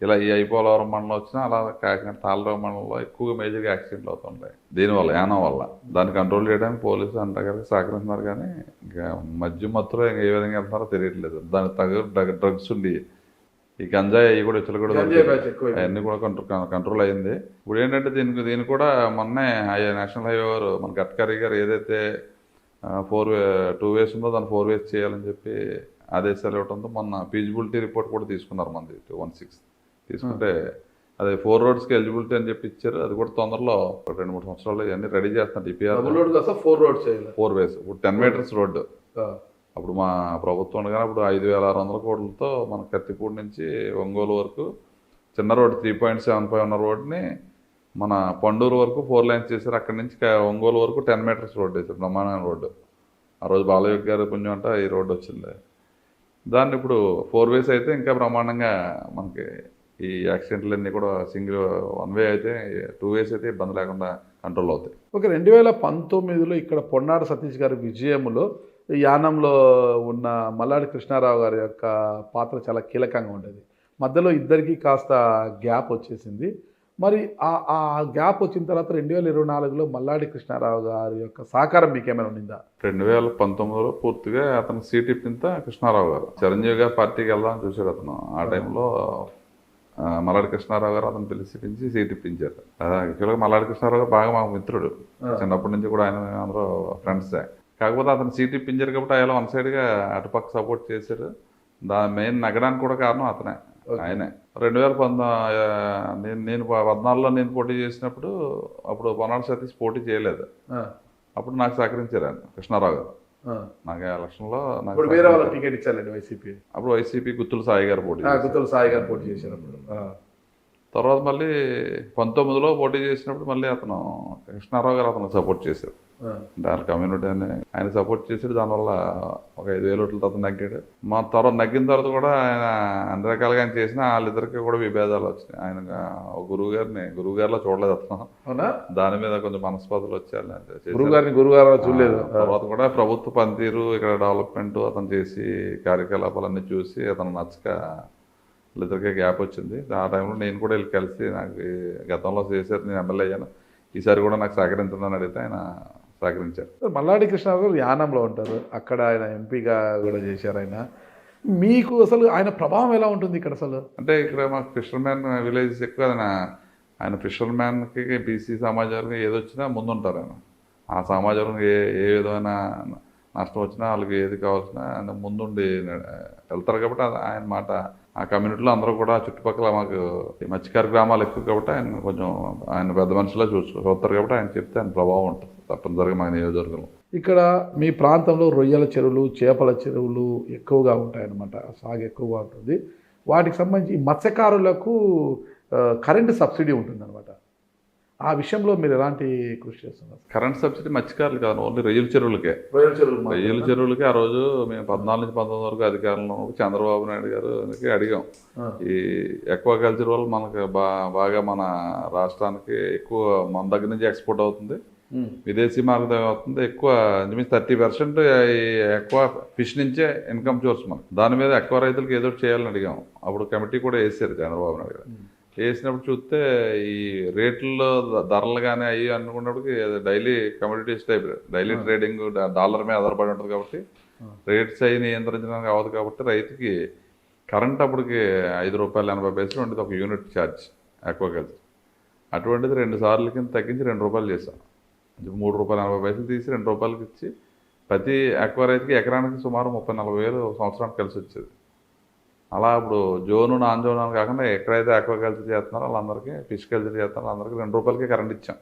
ఇలా ఈ ఐపోలవరం మండలం వచ్చినా అలా కాకినాడ తాళరావు మండలంలో ఎక్కువగా మేజర్గా యాక్సిడెంట్లు అవుతుంటాయి దీనివల్ల, యానం వల్ల. దాన్ని కంట్రోల్ చేయడానికి పోలీసులు అంతగారికి సహకరిస్తున్నారు, కానీ ఇంకా మద్యం మత్తులో ఇంకా ఏ విధంగా వెళ్తున్నారో తెలియట్లేదు. దానికి తగ్గ డ్రగ్స్ ఉండి ఈ గంజాయి అవి కూడా ఇతరులు కూడా అవన్నీ కూడా కంట్రోల్ అయింది. ఇప్పుడు ఏంటంటే దీనికి కూడా మొన్నే నేషనల్ హైవే వారు మన గడ్కరీ గారు ఏదైతే 2 ways ఉందో దాన్ని 4 ways చేయాలని చెప్పి ఆదేశాలు ఇవ్వడంతో మొన్న ఫీజిబిలిటీ రిపోర్ట్ కూడా తీసుకున్నారు మనది 216 తీసుకుంటే అది 4 roadsకి ఎలిజిబిలిటీ అని చెప్పి ఇచ్చారు. అది కూడా తొందరలో 2-3 సంవత్సరాలు ఇవన్నీ రెడీ చేస్తున్నారు. EPR 4 roads 4 ways. ఇప్పుడు 10 మీటర్స్ రోడ్డు అప్పుడు మా ప్రభుత్వం ఉండగానే అప్పుడు 5,600 కోట్లతో మన కత్తిపూడి నుంచి ఒంగోలు వరకు చిన్న రోడ్డు 3.75 ఉన్న రోడ్ని మన పండూరు వరకు 4 lanes చేశారు. అక్కడి నుంచి ఒంగోలు వరకు 10 మీటర్స్ రోడ్డు వేశారు, బ్రహ్మాండమైన రోడ్డు. ఆ రోజు బాలయోగి గారు పుణ్యం అంట ఈ రోడ్డు వచ్చింది. దాన్ని ఇప్పుడు 4 ways అయితే ఇంకా బ్రహ్మాండంగా మనకి ఈ యాక్సిడెంట్లన్నీ కూడా సింగిల్ 1 way అయితే 2 ways అయితే ఇబ్బంది లేకుండా కంట్రోల్ అవుతాయి. ఓకే, 2019లో ఇక్కడ పొన్నాడు సతీష్ గారి విజయంలో యానంలో ఉన్న మల్లాడి కృష్ణారావు గారి యొక్క పాత్ర చాలా కీలకంగా ఉండేది. మధ్యలో ఇద్దరికి కాస్త గ్యాప్ వచ్చేసింది. మరి ఆ గ్యాప్ వచ్చిన తర్వాత 2024లో మల్లాడి కృష్ణారావు గారి యొక్క సహకారం మీకేమైనా ఉండిందా? 2019లో పూర్తిగా అతను సీట్ ఇప్పింత కృష్ణారావు గారు చిరంజీవి గారు పార్టీకి వెళ్దామని చూశాడు అతను. ఆ టైంలో మల్లాడి కృష్ణారావు గారు అతను పిలిచి సీట్ ఇప్పించారు. యాక్చువల్గా మల్లాడి కృష్ణారావు గారు బాగా మాకు మిత్రుడు, చిన్నప్పటి నుంచి కూడా ఆయన అందరూ ఫ్రెండ్సే. కాకపోతే అతను సీట్ ఇప్పించారు కాబట్టి ఆయన 1 sideగా అటుపక్క సపోర్ట్ చేశారు. దాని మెయిన్ నగ్గడానికి కూడా కారణం అతనే, ఆయనే. 2014 నేను 14లో నేను పోటీ చేసినప్పుడు అప్పుడు పొన్నాడు సతీష్ పోటీ చేయలేదు. అప్పుడు నాకు సహకరించారు ఆయన కృష్ణారావు గారు. నాకు ఎలక్షన్లో టికెట్ ఇచ్చారండి వైసీపీ. అప్పుడు వైసీపీ గుత్తుల సాయి గారు పోటీ చేశారు. తర్వాత మళ్ళీ 19లో పోటీ చేసినప్పుడు మళ్ళీ అతను కృష్ణారావు గారు అతను సపోర్ట్ చేశారు. దాని కమ్యూనిటీ అని ఆయన సపోర్ట్ చేసాడు. దానివల్ల ఒక 5,000 ఓట్లతో అతను నగ్గాడు. మా తర్వాత నగ్గిన తర్వాత కూడా ఆయన అన్ని రకాలుగా ఆయన చేసిన వాళ్ళిద్దరికి కూడా విభేదాలు వచ్చినాయి. ఆయన గురువు గారిలో చూడలేదు అతను. దాని మీద కొంచెం మనస్పర్ధలు వచ్చాయి. చూడలేదు. తర్వాత కూడా ప్రభుత్వ పనితీరు, ఇక్కడ డెవలప్మెంట్ అతను చేసి కార్యకలాపాలన్నీ చూసి అతను నచ్చక వాళ్ళిద్దరికీ గ్యాప్ వచ్చింది. ఆ టైంలో నేను కూడా వెళ్ళి కలిసి నాకు గతంలో చేశారు, నేను ఎమ్మెల్యే అయ్యాను, ఈసారి కూడా నాకు సహకరించడం అని అడిగితే ఆయన సహకరించారు. మల్లాడి కృష్ణారావు గారు యానంలో ఉంటారు, అక్కడ ఆయన ఎంపీగా కూడా చేశారు. ఆయన మీకు అసలు ఆయన ప్రభావం ఎలా ఉంటుంది ఇక్కడ? అసలు అంటే ఇక్కడ మాకు ఫిషర్మ్యాన్ విలేజెస్ ఎక్కువ. ఆయన ఫిషర్మ్యాన్కి బీసీ సమాజానికి ఏదొచ్చినా ముందుంటారు. ఆయన ఆ సమాజం ఏ విధమైన నష్టం వచ్చినా వాళ్ళకి ఏది కావాల్సిన ఆయన ముందుండి వెళ్తారు. కాబట్టి ఆయన మాట ఆ కమ్యూనిటీలో అందరూ కూడా చుట్టుపక్కల మాకు మత్స్యకార గ్రామాలు ఎక్కువ కాబట్టి ఆయన కొంచెం ఆయన పెద్ద మనుషులా చూస్తారు కాబట్టి ఆయన చెప్తే ఆయన ప్రభావం ఉంటుంది తప్పనిసరిగా మా నియోజకవర్గంలో. ఇక్కడ మీ ప్రాంతంలో రొయ్యల చెరువులు, చేపల చెరువులు ఎక్కువగా ఉంటాయన్నమాట, సాగు ఎక్కువగా ఉంటుంది. వాటికి సంబంధించి మత్స్యకారులకు కరెంటు సబ్సిడీ ఉంటుందన్నమాట. ఆ విషయంలో మీరు ఎలాంటి కృషి చేస్తున్నారు? కరెంట్ సబ్సిడీ మత్స్యకారులు కాదు, ఓన్లీ రొయ్యల చెరువులకే. రొయ్యల చెరువులకి ఆ రోజు మేము 14 నుంచి 19 వరకు అధికారంలో చంద్రబాబు నాయుడు గారికి అడిగాం. ఈ ఎక్వాకల్చర్ వల్ల మనకు బాగా మన రాష్ట్రానికి ఎక్కువ మన దగ్గర నుంచి ఎక్స్పోర్ట్ అవుతుంది, విదేశీ మార్గం అవుతుంది. ఎక్కువ 30% ఈ ఎక్కువ ఫిష్ నుంచే ఇన్కమ్ సోర్స్ మనకు. దాని మీద ఎక్కువ రైతులకు ఏదో చేయాలని అడిగాం. అప్పుడు కమిటీ కూడా వేసారు చంద్రబాబు నాయుడు గారు. వేసినప్పుడు చూస్తే ఈ రేట్లలో ధరలు కానీ అవి అనుకున్నప్పటికి daily commodities type daily trading dollar మీద ఆధారపడి ఉంటుంది కాబట్టి రేట్స్ అవి నియంత్రించడానికి అవ్వదు. కాబట్టి రైతుకి కరెంట్ అప్పటికి ₹5.80 ఉండేది ఒక యూనిట్ ఛార్జ్ ఎక్వాకల్చర్. అటువంటిది 2 సార్లు కింద తగ్గించి ₹2 చేశాం. ₹3.40 తీసి ₹2 ఇచ్చి ప్రతి ఎక్వా రైతుకి ఎకరానికి సుమారు 30-40 వేలు సంవత్సరానికి కలిసి వచ్చేది. అలా ఇప్పుడు జోను నాన్ జోన్ అని కాకుండా ఎక్కడైతే ఆక్వాకల్చర్ చేస్తున్నారో వాళ్ళందరికీ, ఫిష్ కల్చర్ చేస్తున్నారో అందరికీ ₹2 కరెంట్ ఇచ్చాం.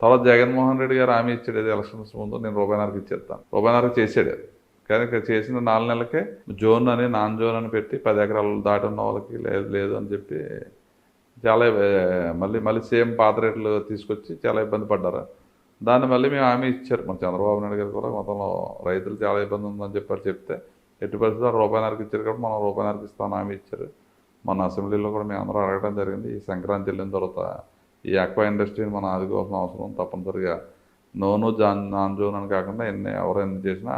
తర్వాత జగన్మోహన్ రెడ్డి గారు హామీ ఇచ్చాడు, ఎలక్షన్స్ ముందు నేను ₹1.5 ఇచ్చేస్తాను. ₹1.5 చేసాడు. కానీ చేసిన 4 నెలలకే జోన్ అని నాన్ జోన్ అని పెట్టి 10 ఎకరాలు దాటి ఉన్న వాళ్ళకి లేదు అని చెప్పి చాలా మళ్ళీ సేమ్ పాత రేట్లు తీసుకొచ్చి చాలా ఇబ్బంది పడ్డారు. దాన్ని మళ్ళీ మేము హామీ ఇచ్చారు. మన చంద్రబాబు నాయుడు గారు కూడా మొత్తంలో రైతులు చాలా ఇబ్బంది ఉందని చెప్తే ఎట్టి పరిస్థితుల్లో రూపాయిన్నరకు ఇచ్చారు కాబట్టి మనం రూపాయిన్నరకు ఇస్తామని హామీ ఇచ్చారు. మన అసెంబ్లీలో కూడా మేము అందరూ అడగడం జరిగింది. ఈ సంక్రాంతి వెళ్ళిన తర్వాత ఈ ఆక్వా ఇండస్ట్రీని మనం ఆదుకోవాల్సిన అవసరం తప్పనిసరిగా నోను నాన్ జోన్ అని కాకుండా ఎవరు ఎన్ని చేసినా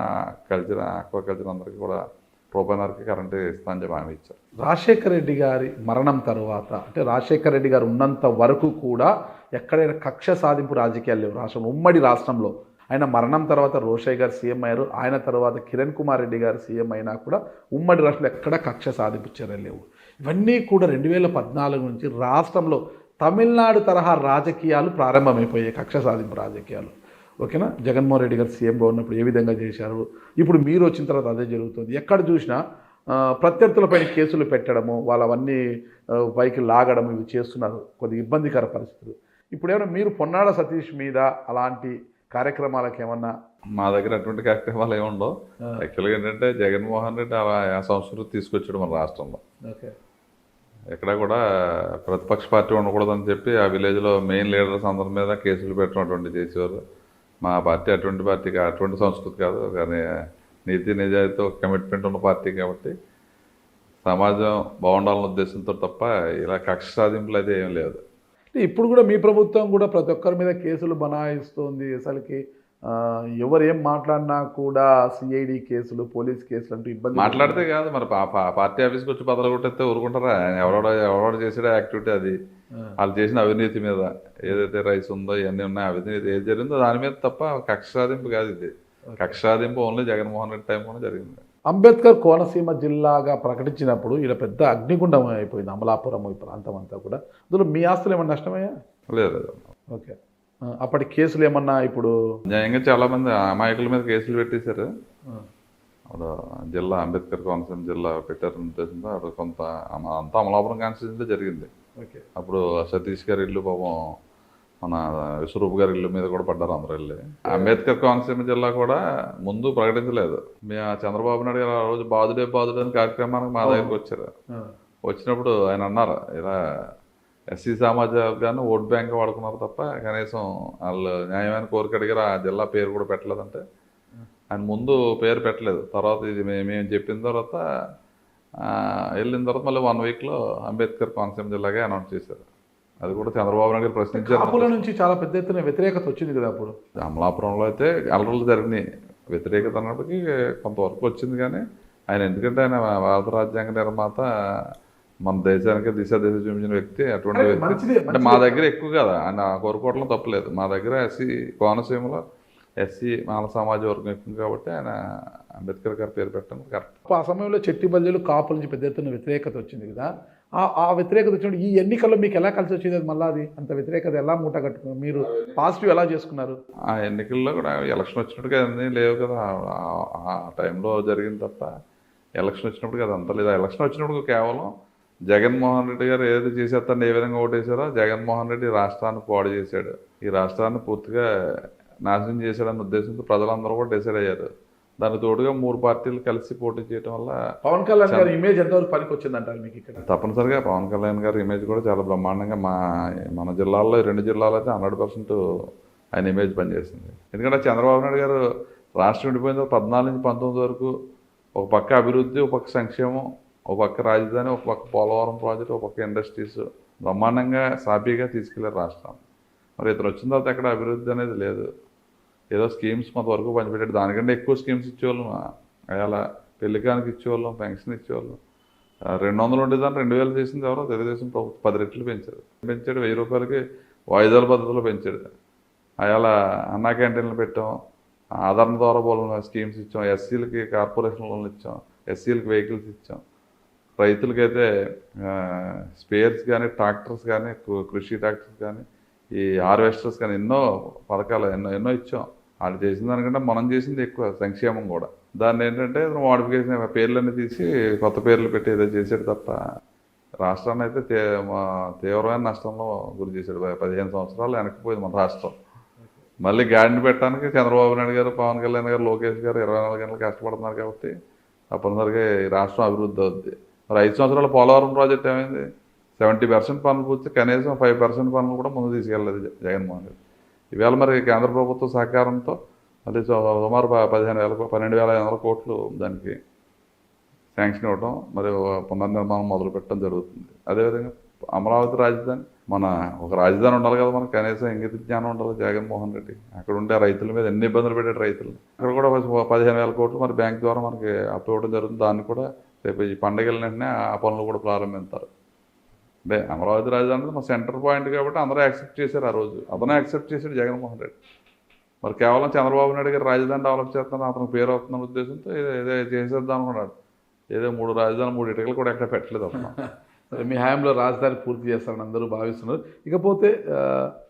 ఆక్వా కల్చర్ అందరికీ కూడా రూపాయిన్నరకి కరెంటు ఇస్తామని చెప్పి హామీ ఇచ్చారు. రాజశేఖర రెడ్డి గారి మరణం తర్వాత అంటే రాజశేఖర రెడ్డి గారు ఉన్నంత వరకు కూడా ఎక్కడైనా కక్ష సాధింపు రాజకీయాలు లేవు రాష్ట్రంలో, ఉమ్మడి రాష్ట్రంలో. ఆయన మరణం తర్వాత రోషయ్య గారు సీఎం అయ్యారు. ఆయన తర్వాత కిరణ్ కుమార్ రెడ్డి గారు సీఎం అయినా కూడా ఉమ్మడి రాష్ట్రంలో ఎక్కడ కక్ష సాధింపు చర్యలు లేవు. ఇవన్నీ కూడా 2014 నుంచి రాష్ట్రంలో తమిళనాడు తరహా రాజకీయాలు ప్రారంభమైపోయాయి, కక్ష సాధింపు రాజకీయాలు. ఓకేనా? జగన్మోహన్ రెడ్డి గారు సీఎంగా ఉన్నప్పుడు ఏ విధంగా చేశారు, ఇప్పుడు మీరు వచ్చిన తర్వాత అదే జరుగుతుంది. ఎక్కడ చూసినా ప్రత్యర్థులపైన కేసులు పెట్టడము, వాళ్ళవన్నీ పైకి లాగడం, ఇవి చేస్తున్నారు. కొద్దిగా ఇబ్బందికర పరిస్థితులు. ఇప్పుడు ఏమైనా మీరు పొన్నాడ సతీష్ మీద అలాంటి కార్యక్రమాలకు ఏమన్నా? మా దగ్గర అటువంటి కార్యక్రమాలు ఏముండవు. యాక్చువల్గా ఏంటంటే జగన్మోహన్ రెడ్డి ఆ సంస్కృతి తీసుకొచ్చాడు మన రాష్ట్రంలో. ఓకే. ఎక్కడ కూడా ప్రతిపక్ష పార్టీ ఉండకూడదని చెప్పి ఆ విలేజ్లో మెయిన్ లీడర్స్ అందరి మీద కేసులు పెట్టడం అటువంటి చేసేవారు. మా పార్టీ అటువంటి పార్టీకి అటువంటి సంస్కృతి కాదు, కానీ నీతి నిజాయితీతో కమిట్మెంట్ ఉన్న పార్టీ కాబట్టి సమాజం బాగుండాలన్న ఉద్దేశంతో తప్ప ఇలా కక్ష సాధింపులు అయితే ఏం లేదు. ఇప్పుడు కూడా మీ ప్రభుత్వం కూడా ప్రతి ఒక్కరి మీద కేసులు బనాయిస్తోంది. అసలుకి ఎవరు ఏం మాట్లాడినా కూడా సిఐడి కేసులు, పోలీస్ కేసులు అంటూ ఇబ్బంది. మాట్లాడితే కాదు మరి పార్టీ ఆఫీస్కి వచ్చి బదలగొట్టేస్తే ఊరుకుంటారా? ఎవడో చేసాడే యాక్టివిటీ అది. వాళ్ళు చేసిన అవినీతి మీద ఏదైతే రైస్ ఉందో ఇవన్నీ ఉన్నాయి, అవినీతి ఏది జరిగిందో దాని మీద తప్ప కక్ష సాధింపు కాదు ఇది. కక్ష సాధింపు ఓన్లీ జగన్మోహన్ రెడ్డి టైంలోనే జరిగింది. అంబేద్కర్ కోనసీమ జిల్లాగా ప్రకటించినప్పుడు ఇలా పెద్ద అగ్నిగుండం అయిపోయింది అమలాపురం ఈ ప్రాంతం అంతా కూడా. అందులో మీ ఆస్తులు ఏమన్నా నష్టమయ్యా? లేదు. ఓకే. అప్పటి కేసులు ఏమన్నా ఇప్పుడు న్యాయంగా చాలా మంది అమాయకుల మీద కేసులు పెట్టేశారు. అప్పుడు జిల్లా అంబేద్కర్ కోనసీమ జిల్లా పెట్టారని ఉద్దేశంతో అప్పుడు కొంత అంతా అమలాపురం కాన్స్టిట్యూన్సీలో జరిగింది. ఓకే. అప్పుడు సతీష్ గారి ఇల్లు పాపం మన విశ్వరూప్ గారి ఇల్లు మీద కూడా పడ్డారు అందరూ వెళ్ళి. అంబేద్కర్ కోనసీమ జిల్లా కూడా ముందు ప్రకటించలేదు. మేము చంద్రబాబు నాయుడు గారు ఆ రోజు బాదుడే అని కార్యక్రమానికి మా దగ్గరికి వచ్చారు. వచ్చినప్పుడు ఆయన అన్నారు, ఇలా ఎస్సీ సమాజాన్ని ఓట్ బ్యాంక్ వాడుకున్నారు తప్ప కనీసం వాళ్ళు న్యాయమైన కోరిక అడిగారు ఆ జిల్లా పేరు కూడా పెట్టలేదంటే ఆయన ముందు పేరు పెట్టలేదు. తర్వాత ఇది మేము చెప్పిన తర్వాత వెళ్ళిన తర్వాత మళ్ళీ 1 వీక్లో అంబేద్కర్ కోనసీమ జిల్లాగా అనౌన్స్ చేశారు. అది కూడా చంద్రబాబు నాయుడు గారు ప్రశ్నించారు. కాపుల నుంచి చాలా పెద్ద ఎత్తున వ్యతిరేకత వచ్చింది కదా అప్పుడు. అమలాపురంలో అయితే అలర్లు జరిగినాయి. వ్యతిరేకత అన్నప్పటికీ కొంతవరకు వచ్చింది, కానీ ఆయన ఎందుకంటే ఆయన భారత రాజ్యాంగ నిర్మాత, మన దేశానికి దిశ చూపించిన వ్యక్తి. అటువంటి వ్యక్తి అంటే మా దగ్గర ఎక్కువ కదా, ఆయన కోరుకోవడం తప్పలేదు. మా దగ్గర ఎస్సీ కోనసీమలో ఎస్సీ మాల సమాజ వర్గం ఎక్కువ కాబట్టి ఆయన అంబేద్కర్ గారి పేరు పెట్టడం కరెక్ట్. ఆ సమయంలో చెట్టి బల్జలు కాపుల నుంచి పెద్ద ఎత్తున వ్యతిరేకత వచ్చింది కదా. ఆ వ్యతిరేకత వచ్చినప్పుడు ఈ ఎన్నికల్లో మీకు ఎలా కలిసి వచ్చింది? అది మళ్ళీ అది అంత వ్యతిరేకత ఎలా మూట కట్టుకున్నారు, మీరు పాజిటివ్ ఎలా చేసుకున్నారు? ఆ ఎన్నికల్లో కూడా ఎలక్షన్ వచ్చినట్టుగా అన్నీ లేవు కదా, ఆ టైంలో జరిగింది తప్ప ఎలక్షన్ వచ్చినప్పుడు కదా అంత లేదు. ఎలక్షన్ వచ్చినప్పుడు కేవలం జగన్మోహన్ రెడ్డి గారు ఏది చేసేస్తాను ఏ విధంగా ఓటేశారో జగన్మోహన్ రెడ్డి రాష్ట్రాన్ని పాడు చేశాడు, ఈ రాష్ట్రాన్ని పూర్తిగా నాశనం చేశాడన్న ఉద్దేశంతో ప్రజలందరూ కూడా డిసైడ్ అయ్యారు. దానికి తోడుగా 3 పార్టీలు కలిసి పోటీ చేయడం వల్ల పవన్ కళ్యాణ్ గారి ఇమేజ్ ఎంతవరకు పనికి వచ్చిందంటారు మీకు ఇక్కడ? తప్పనిసరిగా పవన్ కళ్యాణ్ గారి ఇమేజ్ కూడా చాలా బ్రహ్మాండంగా మన జిల్లాల్లో 2 జిల్లాలో అయితే 100% ఆయన ఇమేజ్ పనిచేసింది. ఎందుకంటే చంద్రబాబు నాయుడు గారు రాష్ట్రం విడిపోయిన 14 నుంచి 19 వరకు ఒక పక్క అభివృద్ధి, ఒక పక్క సంక్షేమం, ఒక పక్క రాజధాని, ఒక పక్క పోలవరం ప్రాజెక్టు, ఒక పక్క ఇండస్ట్రీస్ బ్రహ్మాండంగా సాఫీగా తీసుకెళ్లారు రాష్ట్రం. మరి ఇతను వచ్చిన తర్వాత ఎక్కడ అభివృద్ధి అనేది లేదు. ఏదో స్కీమ్స్ కొంతవరకు పంచిపెట్టాడు, దానికంటే ఎక్కువ స్కీమ్స్ ఇచ్చేవాళ్ళం. అలా పెళ్లికానికి ఇచ్చేవాళ్ళం, పెన్షన్ ఇచ్చేవాళ్ళం. 200 ఉండేదాన్ని 2000 చేసింది ఎవరో తెలుగుదేశం ప్రభుత్వం 10 రెట్లు పెంచాడు. 1000 రూపాయలకి వాయిదాల పద్ధతిలో పెంచాడు. అలా అన్నా క్యాంటీన్లు పెట్టాం, ఆదరణ ద్వారా పోలిన స్కీమ్స్ ఇచ్చాం, ఎస్సీలకి కార్పొరేషన్ లోన్లు ఇచ్చాం, ఎస్సీలకి వెహికల్స్ ఇచ్చాం, రైతులకైతే స్పేర్స్ కానీ, ట్రాక్టర్స్ కానీ, కృషి ట్రాక్టర్స్ కానీ, ఈ హార్వెస్టర్స్ కానీ ఎన్నో పథకాలు ఎన్నో ఇచ్చాం. వాళ్ళు చేసిన దానికంటే మనం చేసింది ఎక్కువ సంక్షేమం కూడా. దాన్ని ఏంటంటే మోడిఫికేషన్ పేర్లన్నీ తీసి కొత్త పేర్లు పెట్టి ఏదో చేసాడు తప్ప రాష్ట్రాన్ని అయితే తీవ్రమైన నష్టంలో గురి చేశాడు. 15 సంవత్సరాలు వెనక్కిపోయింది మన రాష్ట్రం. మళ్ళీ గాడిని పెట్టడానికి చంద్రబాబు నాయుడు గారు, పవన్ కళ్యాణ్ గారు, లోకేష్ గారు 24 గంటలు కష్టపడుతున్నారు కాబట్టి తప్పనిసరిగా ఈ రాష్ట్రం అభివృద్ధి అవుద్ది. మరి 5 సంవత్సరాల పోలవరం ప్రాజెక్ట్ ఏమైంది? 70% పనులు పూర్తి, కనీసం 5% పనులు కూడా ముందు తీసుకెళ్ళలేదు జగన్మోహన్ రెడ్డి. ఈవేళ మరి కేంద్ర ప్రభుత్వ సహకారంతో మళ్ళీ సుమారు 12,500 కోట్లు దానికి శాంక్షన్ ఇవ్వడం మరి పునర్నిర్మాణం మొదలు పెట్టడం జరుగుతుంది. అదేవిధంగా అమరావతి రాజధాని మన ఒక రాజధాని ఉండాలి కదా, మనకు కనీసం ఇంగిత జ్ఞానం ఉండాలి. జగన్మోహన్ రెడ్డి అక్కడ ఉండే రైతుల మీద ఎన్ని ఇబ్బందులు పెట్టాడు రైతులు. అక్కడ కూడా 15,000 కోట్లు మరి బ్యాంక్ ద్వారా మనకి అప్పు ఇవ్వడం జరుగుతుంది. దాన్ని కూడా రేపు ఈ పండుగల వెంటనే ఆ పనులు కూడా ప్రారంభిస్తారు. అంటే అమరావతి రాజధాని మా సెంటర్ పాయింట్ కాబట్టి అందరూ యాక్సెప్ట్ చేశారు. ఆ రోజు అతనే యాక్సెప్ట్ చేశాడు జగన్మోహన్ రెడ్డి. మరి కేవలం చంద్రబాబు నాయుడు గారు రాజధాని డెవలప్ చేస్తున్నారు, అతనికి పేరు అవుతున్న ఉద్దేశంతో ఏదో చేసేద్దాం అనుకున్నాడు. ఏదో 3 రాజధాని 3 ఇటుకలు కూడా ఎక్కడ పెట్టలేదు అతను. సరే, మీ హయాంలో రాజధాని పూర్తి చేస్తారని అందరూ భావిస్తున్నారు. ఇకపోతే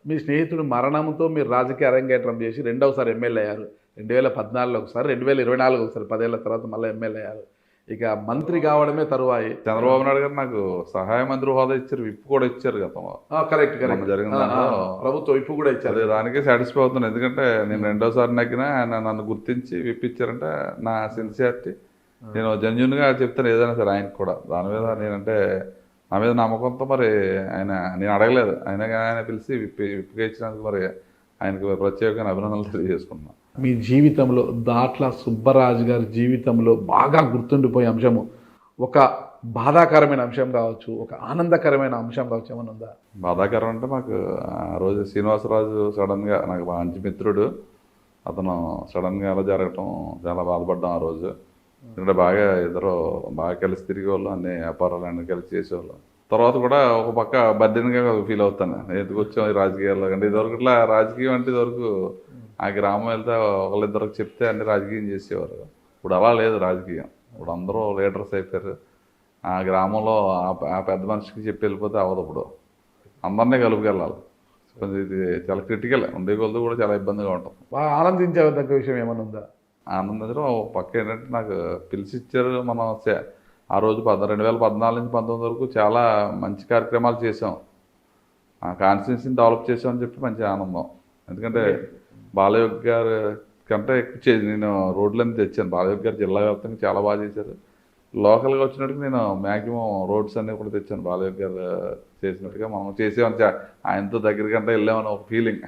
మీ స్నేహితుడు మరణంతో మీరు రాజకీయ అరంగేట్రం చేసి రెండవసారి ఎమ్మెల్యే అయ్యారు. 2014 ఒకసారి, 2024 ఒకసారి, 10 ఏళ్ల తర్వాత మళ్ళీ ఎమ్మెల్యే అయ్యారు. ఇక మంత్రి కావడమే తరువాయి. చంద్రబాబు నాయుడు గారు నాకు సహాయ మంత్రి హోదా ఇచ్చారు, విప్పు కూడా ఇచ్చారు గతంలో. కరెక్ట్ జరిగిన దాంట్లో ప్రభుత్వం విప్పు కూడా ఇచ్చారు. అదే దానికి సాటిస్ఫై అవుతున్నాను. ఎందుకంటే నేను రెండోసారి నగ్గినా ఆయన నన్ను గుర్తించి విప్పు ఇచ్చారంటే నా సిన్సియారిటీ నేను జెన్యున్గా చెప్తాను ఏదైనా సరే. ఆయనకు కూడా దాని మీద నేనంటే నా మీద నమ్మకంతో మరి నేను అడగలేదు, ఆయన పిలిచి విప్పుగా ఇచ్చినందుకు మరి ఆయనకు ప్రత్యేకంగా అభినందనలు తెలియజేసుకుంటున్నాను. మీ జీవితంలో దాట్ల సుబ్బరాజు గారి జీవితంలో బాగా గుర్తుండిపోయే అంశము, ఒక బాధాకరమైన అంశం కావచ్చు, ఒక ఆనందకరమైన అంశం కావచ్చు, ఏమన్నా ఉందా? బాధాకరం అంటే మాకు ఆ రోజు శ్రీనివాసరాజు సడన్గా, నాకు మంచి మిత్రుడు, అతను సడన్గా అలా జరగటం చాలా బాధపడ్డాం ఆ రోజు. ఎందుకంటే బాగా కలిసి తిరిగేవాళ్ళు, అన్ని వ్యాపారాలన్నీ కలిసి చేసేవాళ్ళు. తర్వాత కూడా ఒక పక్క బర్డెన్గా ఫీల్ అవుతాను, ఎందుకు వచ్చాం ఈ రాజకీయాల్లో. అంటే ఇదివరకు ఇట్లా రాజకీయం అంటే ఇదివరకు ఆ గ్రామం వెళ్తే ఒకళ్ళిద్దరికి చెప్తే అన్ని రాజకీయం చేసేవారు. ఇప్పుడు అలా లేదు రాజకీయం. ఇప్పుడు అందరూ లీడర్స్ అయిపోయారు. ఆ గ్రామంలో ఆ పెద్ద మనిషికి చెప్పి వెళ్ళిపోతే అవ్వదు. ఇప్పుడు అందరినీ కలుపుకెళ్ళాలి. ఇది చాలా క్రిటికల్. ఉండే కొలది కూడా చాలా ఇబ్బందిగా ఉంటుంది. బాగా ఆనందించే దగ్గర విషయం ఏమైనా ఉందా? ఆనందించడం పక్క ఏంటంటే నాకు పిలిచి ఇచ్చారు. మనం ఆ రోజు 2014 నుంచి 19 వరకు చాలా మంచి కార్యక్రమాలు చేసాం. ఆ కాన్స్టిట్యున్సీని డెవలప్ చేసామని చెప్పి మంచి ఆనందం. ఎందుకంటే బాలయోగి గారు కంటే ఎక్కువ నేను రోడ్లన్నీ తెచ్చాను. బాలయోగి గారు జిల్లా వ్యాప్తంగా చాలా బాగా చేశారు. లోకల్గా వచ్చినట్టుగా నేను మ్యాక్సిమం రోడ్స్ అన్నీ కూడా తెచ్చాను. బాలయోగి గారు చేసినట్టుగా మనం చేసేమని ఆయనతో దగ్గర కంటే వెళ్ళామని ఒక ఫీలింగ్.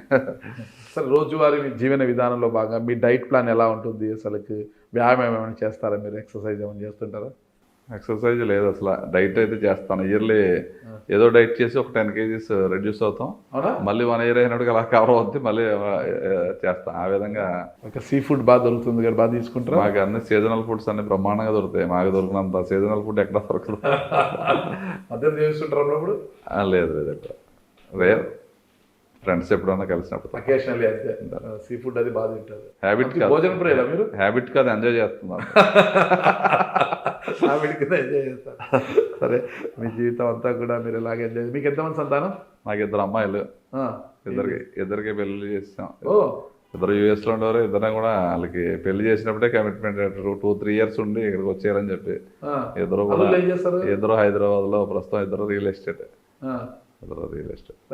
సరే, రోజువారీ మీ జీవన విధానంలో భాగంగా మీ డైట్ ప్లాన్ ఎలా ఉంటుంది? అసలుకి వ్యాయామం ఏమైనా చేస్తారా? మీరు ఎక్సర్సైజ్ ఏమైనా చేస్తుంటారా? ఎక్సర్సైజ్ లేదు అసలు. డైట్ అయితే చేస్తాను. ఇయర్లీ ఏదో డైట్ చేసి ఒక 10 kgs రెడ్యూస్ అవుతాం. మళ్ళీ 1 year అయినట్టుగా అలా కవర్ అవుతుంది, మళ్ళీ చేస్తాం. ఆ విధంగా సీ ఫుడ్ బాగా దొరుకుతుంది కదా, బాగా తీసుకుంటారా? మాకు అన్ని సీజనల్ ఫుడ్స్ అన్ని బ్రహ్మాండంగా దొరుకుతాయి. మాకు దొరికినంత సీజనల్ ఫుడ్ ఎక్కడ దొరకదు. మధ్యాహ్నం చేస్తుంటారు అప్పుడు? లేదు ఎక్కడ రేర్. ఫ్రెండ్స్ ఎప్పుడన్నా కలిసినప్పుడు అకేషనల్లీ అంతే. సీ ఫుడ్ అది బాగా తింటారు. హ్యాబిట్ భోజన ప్రియులా మీరు? హ్యాబిట్ కాదు, ఎంజాయ్ చేస్తున్నారు. హ్యాబిట్ కింద ఎంజాయ్ చేస్తారు. సరే, మీ జీవితం అంతా కూడా మీరు ఇలాగే ఎంజాయ్. మీకు ఎంతమంది సంతానం? నాకు 2 అమ్మాయిలు. ఇద్దరికి పెళ్లి చేసాం. ఇద్దరు US లో ఉండేవారు. ఇద్దరు కూడా వాళ్ళకి పెళ్లి చేసినప్పుడే కమిట్మెంట్ 2-3 years ఉండి ఇక్కడికి వచ్చారని చెప్పి ఇద్దరు హైదరాబాద్ లో ప్రస్తుతం ఇద్దరు real estate.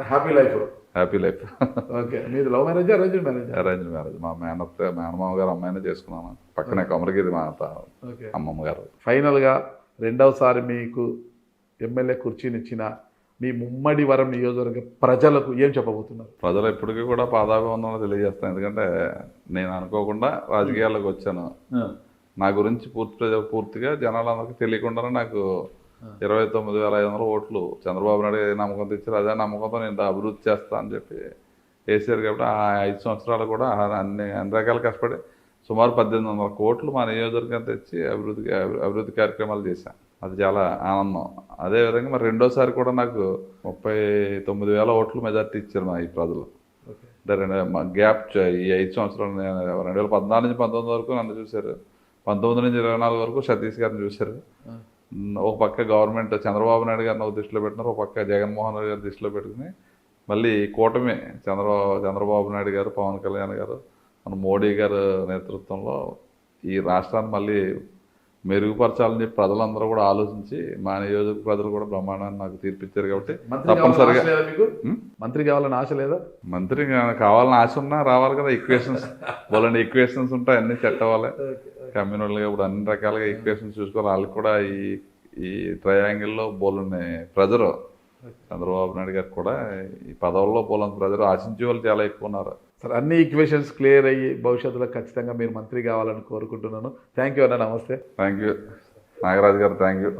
Happy life. Okay, మీది లవ్ మ్యారేజ్ అరేంజ్ మ్యారేజ్. మా మేనమామ గారు అమ్మాయినే చేసుకున్నాను. పక్కనే కొమరగిరి మా అమ్మమ్మ గారు. ఫైనల్గా రెండవసారి మీకు ఎమ్మెల్యే కుర్చీనిచ్చిన మీ ముమ్మడివరం నియోజకవర్గ ప్రజలకు ఏం చెప్పబోతున్నారు? ప్రజలు ఎప్పటికీ కూడా పాదాభివందనలు తెలియజేస్తాను. ఎందుకంటే నేను అనుకోకుండా రాజకీయాల్లోకి వచ్చాను. నా గురించి పూర్తిగా జనాలందరికీ తెలియకుండానే నాకు 29,500 ఓట్లు చంద్రబాబు నాయుడు నమ్మకం తెచ్చారు. అదే నమ్మకంతో నేను అభివృద్ధి చేస్తా అని చెప్పి వేసారు. కాబట్టి ఆ 5 సంవత్సరాలు కూడా అన్ని రకాలు కష్టపడి సుమారు 1800 కోట్లు మా నియోజకవర్గం తెచ్చి అభివృద్ధి కార్యక్రమాలు చేశాను. అది చాలా ఆనందం. అదేవిధంగా మరి రెండోసారి కూడా నాకు 39,000 ఓట్లు మెజార్టీ ఇచ్చారు మా ఈ ప్రజలు. అంటే గ్యాప్ ఈ 5 సంవత్సరాలు 2014 నుంచి 19 వరకు నన్ను చూశారు. 19 నుంచి 24 వరకు సతీష్ గారిని చూశారు. ఒక పక్క గవర్నమెంట్ చంద్రబాబు నాయుడు గారిని ఒక దృష్టిలో పెట్టినారు, ఒక పక్క జగన్మోహన్ రెడ్డి గారి దృష్టిలో పెట్టుకుని మళ్ళీ కూటమి చంద్రబాబు నాయుడు గారు, పవన్ కళ్యాణ్ గారు, మన మోడీ గారు నేతృత్వంలో ఈ రాష్ట్రాన్ని మళ్ళీ మెరుగుపరచాలని చెప్పి ప్రజలందరూ కూడా ఆలోచించి మా నియోజక ప్రజలు కూడా బ్రహ్మాండాన్ని నాకు తీర్పిచ్చారు. కాబట్టి తప్పనిసరిగా మంత్రి కావాలని ఆశ లేదా? మంత్రి కావాలని ఆశ ఉన్నా రావాలి కదా. ఈక్వేషన్స్ ఉంటాయి, అన్ని సెట్ అవ్వాలి. కమ్యూనల్గా ఇప్పుడు అన్ని రకాలుగా ఈక్వేషన్స్ చూసుకోవాలి. వాళ్ళకి కూడా ఈ ట్రయాంగిల్లో బోలున్నాయి ప్రజలు. చంద్రబాబు నాయుడు గారు కూడా ఈ పదవుల్లో బోలంత ప్రజలు ఆశించే వాళ్ళు చాలా ఎక్కువ ఉన్నారు. సరే, అన్ని ఈక్వేషన్స్ క్లియర్ అయ్యి భవిష్యత్తులో ఖచ్చితంగా మీరు మంత్రి కావాలని కోరుకుంటున్నాను. థ్యాంక్ యూ అన్న, నమస్తే. Thank you. నాగరాజు గారు థ్యాంక్ యూ.